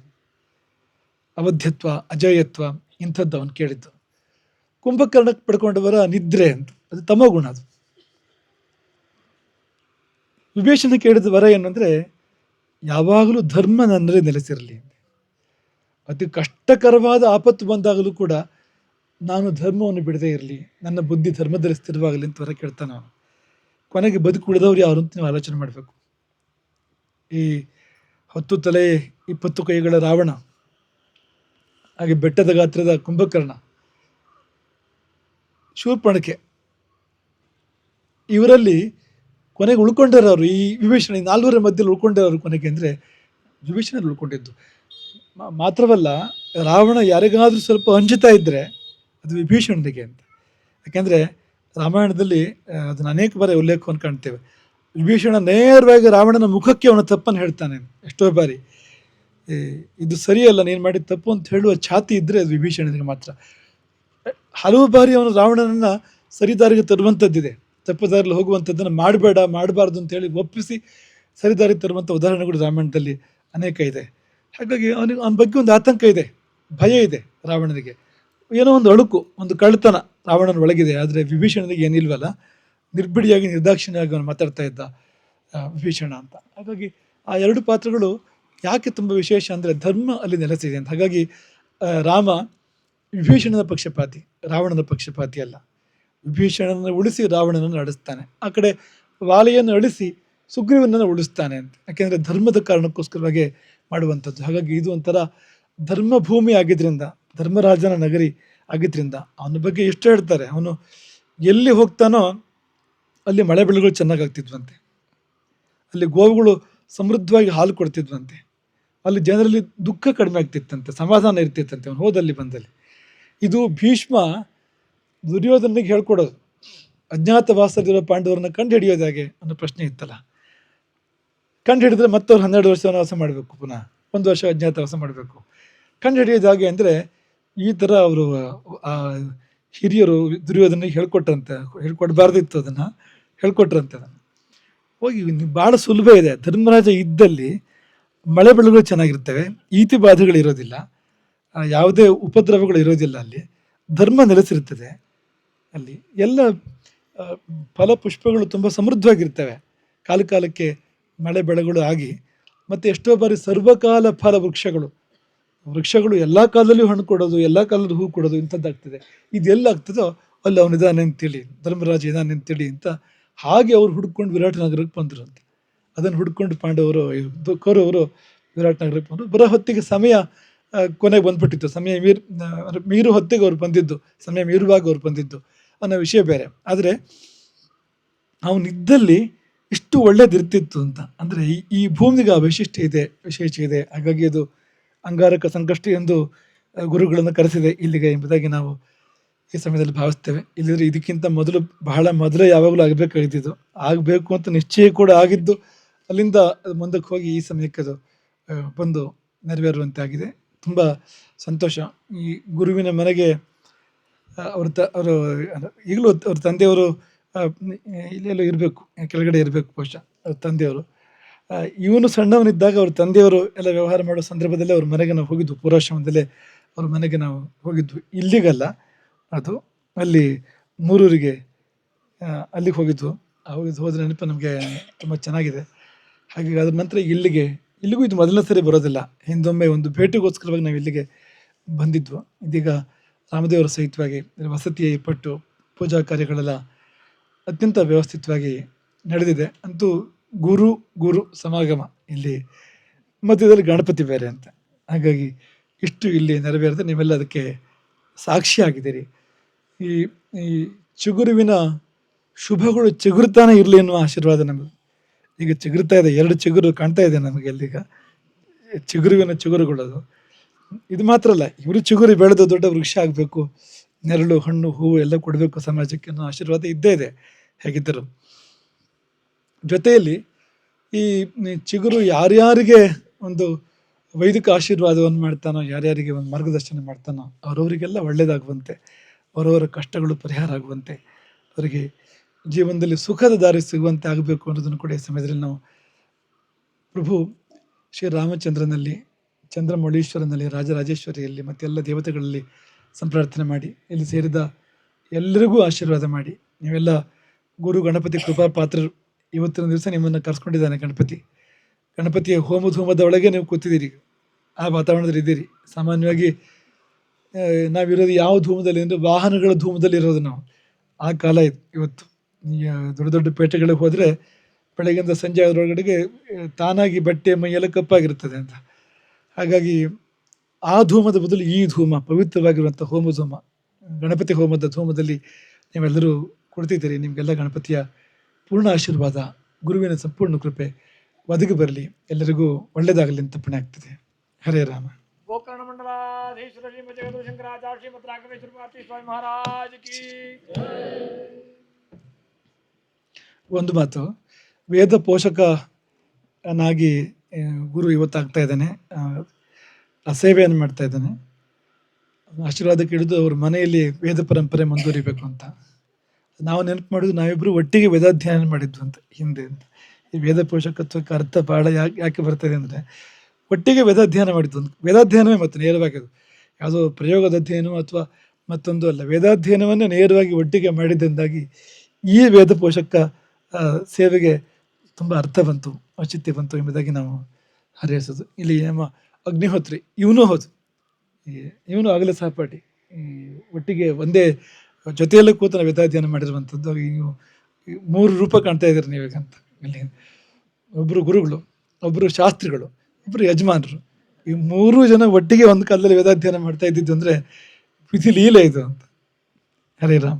ಅವಧ್ಯತ್ವ, ಅಜಯತ್ವ ಇಂಥದ್ದು ಅವನು ಕೇಳಿದ್ದು. ಕುಂಭಕರ್ಣಕ್ಕೆ ಪಡ್ಕೊಂಡ ವರ ನಿದ್ರೆ ಅಂತ, ಅದು ತಮೋಗುಣ ಅದು. ವಿಭೀಷಣ ಕೇಳಿದ ವರ ಏನಂದರೆ, ಯಾವಾಗಲೂ ಧರ್ಮ ನನ್ನಲ್ಲಿ ನೆಲೆಸಿರಲಿ. ಅತಿ ಕಷ್ಟಕರವಾದ ಆಪತ್ತು ಬಂದಾಗಲೂ ಕೂಡ ನಾನು ಧರ್ಮವನ್ನು ಬಿಡದೇ ಇರಲಿ, ನನ್ನ ಬುದ್ಧಿ ಧರ್ಮದಲ್ಲಿ ಸ್ಥಿರವಾಗಲಿ ಅಂತ ವರ ಕೇಳ್ತಾನೆ ಅವನು. ಕೊನೆಗೆ ಬದುಕುಳಿದವ್ರು ಯಾರು ಅಂತ ನೀವು ಆಲೋಚನೆ ಮಾಡಬೇಕು. ಈ 10 ತಲೆ 20 ಕೈಗಳ ರಾವಣ, ಹಾಗೆ ಬೆಟ್ಟದ ಗಾತ್ರದ ಕುಂಭಕರ್ಣ, ಶೂರ್ಪಣಖೆ, ಇವರಲ್ಲಿ ಕೊನೆಗೆ ಉಳ್ಕೊಂಡಿರೋರು ಈ ವಿಭೀಷಣ. ಈ 4ರ ಮಧ್ಯದಲ್ಲಿ ಉಳ್ಕೊಂಡಿರೋರು ಕೊನೆಗೆ ಅಂದರೆ ವಿಭೀಷಣ ಉಳ್ಕೊಂಡಿದ್ದು. ಮಾತ್ರವಲ್ಲ, ರಾವಣ ಯಾರಿಗಾದರೂ ಸ್ವಲ್ಪ ಅಂಜುತ್ತಾ ಇದ್ದರೆ ಅದು ವಿಭೀಷಣನಿಗೆ ಅಂತ. ಯಾಕೆಂದರೆ ರಾಮಾಯಣದಲ್ಲಿ ಅದನ್ನು ಅನೇಕ ಬಾರಿ ಉಲ್ಲೇಖವನ್ನು ಕಾಣ್ತೇವೆ. ವಿಭೀಷಣ ನೇರವಾಗಿ ರಾವಣನ ಮುಖಕ್ಕೆ ಅವನ ತಪ್ಪನ್ನು ಹೇಳ್ತಾನೆ ಎಷ್ಟೋ ಬಾರಿ. ಇದು ಸರಿಯಲ್ಲ, ನೀನು ಮಾಡಿದ ತಪ್ಪು ಅಂತ ಹೇಳುವ ಛಾತಿ ಇದ್ದರೆ ಅದು ವಿಭೀಷಣನಿಗೆ ಮಾತ್ರ. ಹಲವು ಬಾರಿ ಅವನು ರಾವಣನನ್ನು ಸರಿದಾರಿಗೆ ತರುವಂಥದ್ದಿದೆ, ತಪ್ಪು ದಾರಿಯಲ್ಲಿ ಹೋಗುವಂಥದ್ದನ್ನು ಮಾಡಬಾರ್ದು ಅಂತೇಳಿ ಒಪ್ಪಿಸಿ ಸರಿದಾರಿ ತರುವಂಥ ಉದಾಹರಣೆಗಳು ರಾಮಾಯಣದಲ್ಲಿ ಅನೇಕ ಇದೆ. ಹಾಗಾಗಿ ಅವನ ಬಗ್ಗೆ ಒಂದು ಆತಂಕ ಇದೆ, ಭಯ ಇದೆ ರಾವಣನಿಗೆ. ಏನೋ ಒಂದು ಅಳುಕು, ಒಂದು ಕಳ್ಳತನ ರಾವಣನ ಒಳಗಿದೆ. ಆದರೆ ವಿಭೀಷಣನಿಗೆ ಏನಿಲ್ವಲ್ಲ, ನಿರ್ಬಿಡಿಯಾಗಿ ನಿರ್ದಾಕ್ಷಿಣ್ಯವಾಗಿ ಅವನು ಮಾತಾಡ್ತಾ ಇದ್ದ ವಿಭೀಷಣ ಅಂತ. ಹಾಗಾಗಿ ಆ ಎರಡು ಪಾತ್ರಗಳು ಯಾಕೆ ತುಂಬ ವಿಶೇಷ ಅಂದರೆ ಧರ್ಮ ಅಲ್ಲಿ ನೆಲೆಸಿದೆ ಅಂತ. ಹಾಗಾಗಿ ರಾಮ ವಿಭೀಷಣನ ಪಕ್ಷಪಾತಿ, ರಾವಣನ ಪಕ್ಷಪಾತಿ ಅಲ್ಲ. ವಿಭೀಷಣನ ಉಳಿಸಿ ರಾವಣನನ್ನು ನಡೆಸ್ತಾನೆ, ಆ ಕಡೆ ವಾಲಿಯನ್ನು ಅಳಿಸಿ ಸುಗ್ರೀವನನ್ನು ಉಳಿಸ್ತಾನೆ ಅಂತ. ಯಾಕೆಂದರೆ ಧರ್ಮದ ಕಾರಣಕ್ಕೋಸ್ಕರವಾಗಿ ಮಾಡುವಂಥದ್ದು. ಹಾಗಾಗಿ ಇದು ಒಂಥರ ಧರ್ಮಭೂಮಿ ಆಗಿದ್ದರಿಂದ, ಧರ್ಮರಾಜನ ನಗರಿ ಆಗಿದ್ದರಿಂದ ಅವನ ಬಗ್ಗೆ ಎಷ್ಟು ಹೇಳ್ತಾರೆ. ಅವನು ಎಲ್ಲಿ ಹೋಗ್ತಾನೋ ಅಲ್ಲಿ ಮಳೆ ಬೆಳೆಗಳು ಚೆನ್ನಾಗಾಗ್ತಿದ್ವಂತೆ, ಅಲ್ಲಿ ಗೋವುಗಳು ಸಮೃದ್ಧವಾಗಿ ಹಾಲು ಕೊಡ್ತಿದ್ವಂತೆ, ಅಲ್ಲಿ ಜನರಲ್ಲಿ ದುಃಖ ಕಡಿಮೆ ಆಗ್ತಿತ್ತಂತೆ, ಸಮಾಧಾನ ಇರ್ತಿತ್ತಂತೆ ಅವನು ಹೋದಲ್ಲಿ ಬಂದಲ್ಲಿ. ಇದು ಭೀಷ್ಮ ದುರ್ಯೋಧನಿಗೆ ಹೇಳ್ಕೊಡೋದು. ಅಜ್ಞಾತವಾಸದಲ್ಲಿರೋ ಪಾಂಡವರನ್ನ ಕಂಡು ಹಿಡಿಯೋದು ಹೇಗೆ ಅನ್ನೋ ಪ್ರಶ್ನೆ ಇತ್ತಲ್ಲ. ಕಂಡು ಹಿಡಿದ್ರೆ ಮತ್ತವ್ರು 12 ವರ್ಷ ವನವಾಸ ಮಾಡಬೇಕು, ಪುನಃ 1 ವರ್ಷ ಅಜ್ಞಾತವಾಸ ಮಾಡಬೇಕು. ಕಂಡು ಹಿಡಿಯೋದು ಹೇಗೆ ಅಂದರೆ ಈ ಥರ ಅವರು ಹಿರಿಯರು ದುರ್ಯೋಧನಿಗೆ ಹೇಳ್ಕೊಡ್ಬಾರ್ದಿತ್ತು, ಅದನ್ನು ಹೇಳ್ಕೊಟ್ರಂತೆ. ಅದನ್ನು ಹೋಗಿ ಭಾಳ ಸುಲಭ ಇದೆ. ಧರ್ಮರಾಜ ಇದ್ದಲ್ಲಿ ಮಳೆ ಬೆಳೆಗಳು ಚೆನ್ನಾಗಿರ್ತವೆ, ಈತಿ ಬಾಧೆಗಳು ಇರೋದಿಲ್ಲ, ಯಾವುದೇ ಉಪದ್ರವಗಳು ಇರೋದಿಲ್ಲ, ಅಲ್ಲಿ ಧರ್ಮ ನೆಲೆಸಿರ್ತದೆ, ಅಲ್ಲಿ ಎಲ್ಲ ಫಲಪುಷ್ಪಗಳು ತುಂಬ ಸಮೃದ್ಧವಾಗಿರ್ತವೆ, ಕಾಲ ಕಾಲಕ್ಕೆ ಮಳೆ ಬೆಳೆಗಳು ಆಗಿ. ಮತ್ತು ಎಷ್ಟೋ ಬಾರಿ ಸರ್ವಕಾಲ ಫಲ ವೃಕ್ಷಗಳು ಎಲ್ಲ ಕಾಲದಲ್ಲೂ ಹಣ್ಣು ಕೊಡೋದು, ಎಲ್ಲ ಕಾಲದಲ್ಲೂ ಹೂ ಕೊಡೋದು, ಇಂಥದ್ದಾಗ್ತದೆ. ಇದೆಲ್ಲ ಆಗ್ತದೋ ಅಲ್ಲಿ ಅವನಿದಾನೆ ಅಂತೇಳಿ, ಧರ್ಮರಾಜ ಇದಾನೆ ಅಂತೇಳಿ ಅಂತ. ಹಾಗೆ ಅವ್ರು ಹುಡ್ಕೊಂಡು ವಿರಾಟ ನಗರಕ್ಕೆ ಬಂದರು ಅಂತ. ಅದನ್ನು ಹುಡ್ಕೊಂಡು ಪಾಂಡವರು ಕೌರವರು ವಿರಾಟ ನಗರಕ್ಕೆ ಬಂದರು. ಬರೋ ಹೊತ್ತಿಗೆ ಸಮಯ ಕೊನೆಗೆ ಬಂದ್ಬಿಟ್ಟಿತ್ತು. ಸಮಯ ಮೀರು ಹೊತ್ತಿಗೆ ಅವ್ರು ಬಂದಿದ್ದು, ಸಮಯ ಮೀರುವಾಗ ಅವ್ರು ಬಂದಿದ್ದು ಅನ್ನೋ ವಿಷಯ ಬೇರೆ. ಆದರೆ ಅವನಿದ್ದಲ್ಲಿ ಇಷ್ಟು ಒಳ್ಳೇದಿರ್ತಿತ್ತು ಅಂತ. ಅಂದರೆ ಈ ಭೂಮಿಗೆ ಆ ವಿಶೇಷ ಇದೆ. ಹಾಗಾಗಿ ಅದು ಅಂಗಾರಕ ಸಂಕಷ್ಟ ಎಂದು ಗುರುಗಳನ್ನು ಕರೆಸಿದೆ ಇಲ್ಲಿಗೆ ಎಂಬುದಾಗಿ ನಾವು ಈ ಸಮಯದಲ್ಲಿ ಭಾವಿಸ್ತೇವೆ. ಇಲ್ಲಿದ್ರೆ ಇದಕ್ಕಿಂತ ಮೊದಲೇ ಯಾವಾಗಲೂ ಆಗಬೇಕಾಗಿದ್ದು, ಆಗಬೇಕು ಅಂತ ನಿಶ್ಚಯ ಕೂಡ ಆಗಿದ್ದು, ಅಲ್ಲಿಂದ ಮುಂದಕ್ಕೆ ಹೋಗಿ ಈ ಸಮಯಕ್ಕೆ ಅದು ಬಂದು ನೆರವೇರುವಂತೆ ಆಗಿದೆ. ತುಂಬ ಸಂತೋಷ. ಈ ಗುರುವಿನ ಮನೆಗೆ ಅವರು ಈಗಲೂ ಅವ್ರ ತಂದೆಯವರು ಇಲ್ಲೆಲ್ಲೋ ಇರಬೇಕು, ಕೆಳಗಡೆ ಇರಬೇಕು ಬಹುಶಃ ಅವ್ರ ತಂದೆಯವರು. ಇವನು ಸಣ್ಣವನಿದ್ದಾಗ ಅವ್ರ ತಂದೆಯವರು ಎಲ್ಲ ವ್ಯವಹಾರ ಮಾಡೋ ಸಂದರ್ಭದಲ್ಲೇ ಅವ್ರ ಮನೆಗೆ ನಾವು ಹೋಗಿದ್ವು, ಪೂರ್ವಾಶ್ರಮದಲ್ಲೇ ಅವ್ರ ಮನೆಗೆ ನಾವು ಹೋಗಿದ್ವಿ. ಇಲ್ಲಿಗಲ್ಲ, ಅದು ಅಲ್ಲಿ ಮೂರೂರಿಗೆ ಅಲ್ಲಿಗೆ ಹೋಗಿದ್ವು. ಹೋದ ನೆನಪು ನಮಗೆ ತುಂಬ ಚೆನ್ನಾಗಿದೆ. ಹಾಗಾಗಿ ಅದ್ರ ನಂತರ ಇಲ್ಲಿಗೂ ಇದು ಮೊದಲನೇ ಸರಿ ಬರೋದಿಲ್ಲ. ಹಿಂದೊಮ್ಮೆ ಒಂದು ಭೇಟಿಗೋಸ್ಕರವಾಗಿ ನಾವು ಇಲ್ಲಿಗೆ ಬಂದಿದ್ವು. ಇದೀಗ ರಾಮದೇವರ ಸಹಿತವಾಗಿ ವಸತಿ ಏರ್ಪಟ್ಟು ಪೂಜಾ ಕಾರ್ಯಗಳೆಲ್ಲ ಅತ್ಯಂತ ವ್ಯವಸ್ಥಿತವಾಗಿ ನಡೆದಿದೆ. ಅಂತೂ ಗುರು ಸಮಾಗಮ ಇಲ್ಲಿ, ಮಧ್ಯದಲ್ಲಿ ಗಣಪತಿ ಬೇರೆ ಅಂತ. ಹಾಗಾಗಿ ಇಷ್ಟು ಇಲ್ಲಿ ನೆರವೇರಿದೆ. ನೀವೆಲ್ಲ ಅದಕ್ಕೆ ಸಾಕ್ಷಿಯಾಗಿದ್ದೀರಿ. ಈ ಚಿಗುರುವಿನ ಶುಭಗಳು ಚಿಗುರುತ್ತಾನೆ ಇರಲಿ ಎನ್ನುವ ಆಶೀರ್ವಾದ ನಮಗೆ ಈಗ ಚಿಗುರ್ತಾ ಇದೆ. 2 ಚಿಗುರು ಕಾಣ್ತಾ ಇದೆ ನಮಗೆ ಅಲ್ಲೀಗ, ಚಿಗುರುವಿನ ಚಿಗುರುಗಳದು. ಇದು ಮಾತ್ರ ಅಲ್ಲ, ಇವರು ಚಿಗುರು ಬೆಳೆದು ದೊಡ್ಡ ವೃಕ್ಷ ಆಗಬೇಕು, ನೆರಳು ಹಣ್ಣು ಹೂವು ಎಲ್ಲ ಕೊಡಬೇಕು ಸಮಾಜಕ್ಕೆ ಅನ್ನೋ ಆಶೀರ್ವಾದ ಇದ್ದೇ ಇದೆ ಹೇಗಿದ್ದರು. ಜೊತೆಯಲ್ಲಿ ಈ ಚಿಗುರು ಯಾರ್ಯಾರಿಗೆ ಒಂದು ವೈದಿಕ ಆಶೀರ್ವಾದವನ್ನು ಮಾಡ್ತಾನೋ, ಯಾರ್ಯಾರಿಗೆ ಒಂದು ಮಾರ್ಗದರ್ಶನ ಮಾಡ್ತಾನೋ ಅವರವರಿಗೆಲ್ಲ ಒಳ್ಳೆಯದಾಗುವಂತೆ, ಅವರವರ ಕಷ್ಟಗಳು ಪರಿಹಾರ ಆಗುವಂತೆ, ಅವರಿಗೆ ಜೀವನದಲ್ಲಿ ಸುಖದ ದಾರಿ ಸಿಗುವಂತೆ ಆಗಬೇಕು ಅನ್ನೋದನ್ನು ಕೂಡ ಈ ಸಮಯದಲ್ಲಿ ನಾವು ಪ್ರಭು ಶ್ರೀರಾಮಚಂದ್ರನಲ್ಲಿ, ಚಂದ್ರಮೌಳೀಶ್ವರನಲ್ಲಿ, ರಾಜರಾಜೇಶ್ವರಿಯಲ್ಲಿ ಮತ್ತು ಎಲ್ಲ ದೇವತೆಗಳಲ್ಲಿ ಸಂಪ್ರಾರ್ಥನೆ ಮಾಡಿ, ಇಲ್ಲಿ ಸೇರಿದ ಎಲ್ಲರಿಗೂ ಆಶೀರ್ವಾದ ಮಾಡಿ. ನೀವೆಲ್ಲ ಗುರು ಗಣಪತಿ ಕೃಪಾ ಪಾತ್ರರು. ಇವತ್ತಿನ ದಿವಸ ನಿಮ್ಮನ್ನು ಕರೆಸ್ಕೊಂಡಿದ್ದಾನೆ ಗಣಪತಿಯ ಹೋಮದ ಒಳಗೆ ನೀವು ಕೂತಿದ್ದೀರಿ, ಆ ವಾತಾವರಣದಲ್ಲಿ ಇದ್ದೀರಿ. ಸಾಮಾನ್ಯವಾಗಿ ನಾವಿರೋದು ಯಾವ ಧೂಮದಲ್ಲಿ ಅಂದರೆ ವಾಹನಗಳ ಧೂಮದಲ್ಲಿ ಇರೋದು ನಾವು. ಆ ಕಾಲ ಇದು ಇವತ್ತು. ದೊಡ್ಡ ದೊಡ್ಡ ಪೇಟೆಗಳಿಗೆ ಹೋದರೆ ಬೆಳಗ್ಗೆಯಿಂದ ಸಂಜೆ ಅದರೊಳಗಡೆಗೆ ತಾನಾಗಿ ಬಟ್ಟೆ ಮೈಯೆಲ್ಲ ಕಪ್ಪಾಗಿರ್ತದೆ ಅಂತ. ಹಾಗಾಗಿ ಆ ಧೂಮದ ಬದಲು ಈ ಧೂಮ, ಪವಿತ್ರವಾಗಿರುವಂಥ ಧೂಮ, ಗಣಪತಿ ಹೋಮದ ಧೂಮದಲ್ಲಿ ನೀವೆಲ್ಲರೂ ಕೊಡ್ತಿದ್ದೀರಿ. ನಿಮಗೆಲ್ಲ ಗಣಪತಿಯ ಪೂರ್ಣ ಆಶೀರ್ವಾದ, ಗುರುವಿನ ಸಂಪೂರ್ಣ ಕೃಪೆ ಒದಗಿ ಬರಲಿ. ಎಲ್ಲರಿಗೂ ಒಳ್ಳೆಯದಾಗಲಿ ಅಂತ ಪುಣ್ಯ ಆಗ್ತದೆ. ಹರೇ ರಾಮ. ಗೋಕರ್ಣ ಮಂಡಲಾಧೀಶ್ವರ ಶ್ರೀಮದ್ ಜಗದ್ಗುರು ಶಂಕರಾಚಾರ್ಯ ಶ್ರೀಮದ್ ರಾಘವೇಶ್ವರ ಪಾರ್ಟಿ ಸ್ವಾಮಿ ಮಹಾರಾಜ್ ಕಿ. ಒಂದು ಮಾತು, ವೇದ ಪೋಷಕನಾಗಿ ಗುರು ಇವತ್ತಾಗ್ತಾ ಇದ್ದಾನೆ, ಆ ಸೇವೆಯನ್ನು ಮಾಡ್ತಾ ಇದ್ದಾನೆ. ಆಶೀರ್ವಾದಕ್ಕೆ ಹಿಡಿದು ಅವ್ರ ಮನೆಯಲ್ಲಿ ವೇದ ಪರಂಪರೆ ಮುಂದುವರಿಬೇಕು ಅಂತ ನಾವು ನೆನಪು ಮಾಡೋದು. ನಾವಿಬ್ಬರು ಒಟ್ಟಿಗೆ ವೇದಾಧ್ಯಯನ ಮಾಡಿದ್ವು ಅಂತ ಹಿಂದೆ ಅಂತ. ಈ ವೇದ ಪೋಷಕತ್ವಕ್ಕೆ ಅರ್ಥ ಭಾಳ ಯಾಕೆ ಬರ್ತದೆ ಅಂದರೆ, ಒಟ್ಟಿಗೆ ವೇದಾಧ್ಯಯನ ಮಾಡಿದ್ವು. ವೇದಾಧ್ಯಯನವೇ ಮತ್ತು ನೇರವಾಗಿ ಅದು ಯಾವುದೋ ಪ್ರಯೋಗದ ಅಧ್ಯಯನ ಅಥವಾ ಮತ್ತೊಂದು ಅಲ್ಲ. ವೇದಾಧ್ಯಯನವನ್ನು ನೇರವಾಗಿ ಒಟ್ಟಿಗೆ ಮಾಡಿದ್ದರಿಂದಾಗಿ ಈ ವೇದ ಪೋಷಕ ಸೇವೆಗೆ ತುಂಬ ಅರ್ಥ ಬಂತು, ಔಚಿತ್ಯ ಬಂತು ಎಂಬುದಾಗಿ ನಾವು ಹರಿಯಿಸೋದು. ಇಲ್ಲಿ ನಮ್ಮ ಅಗ್ನಿಹೋತ್ರಿ ಇವನು ಹೌದು, ಇವನು ಆಗಲೇ ಸಹಪಾಠಿ, ಈ ಒಟ್ಟಿಗೆ ಒಂದೇ ಜೊತೆಯಲ್ಲೇ ಕೂತು ನಾವು ವೇದಾಧ್ಯಯನ ಮಾಡಿರುವಂಥದ್ದು. ನೀವು 3 ರೂಪ ಕಾಣ್ತಾ ಇದ್ದೀರಿ ನೀವೀಗಂತ. ಇಲ್ಲಿ ಒಬ್ಬರು ಗುರುಗಳು, ಒಬ್ಬರು ಶಾಸ್ತ್ರಿಗಳು, ಒಬ್ಬರು ಯಜಮಾನರು, ಈ 3 ಜನ ಒಟ್ಟಿಗೆ ಒಂದು ಕಾಲದಲ್ಲಿ ವೇದಾಧ್ಯಯನ ಮಾಡ್ತಾ ಇದ್ದಿದ್ದು ಅಂದರೆ ವಿಧಿ ಲೀಲೆ ಇದು ಅಂತ. ಹರೇ ರಾಮ.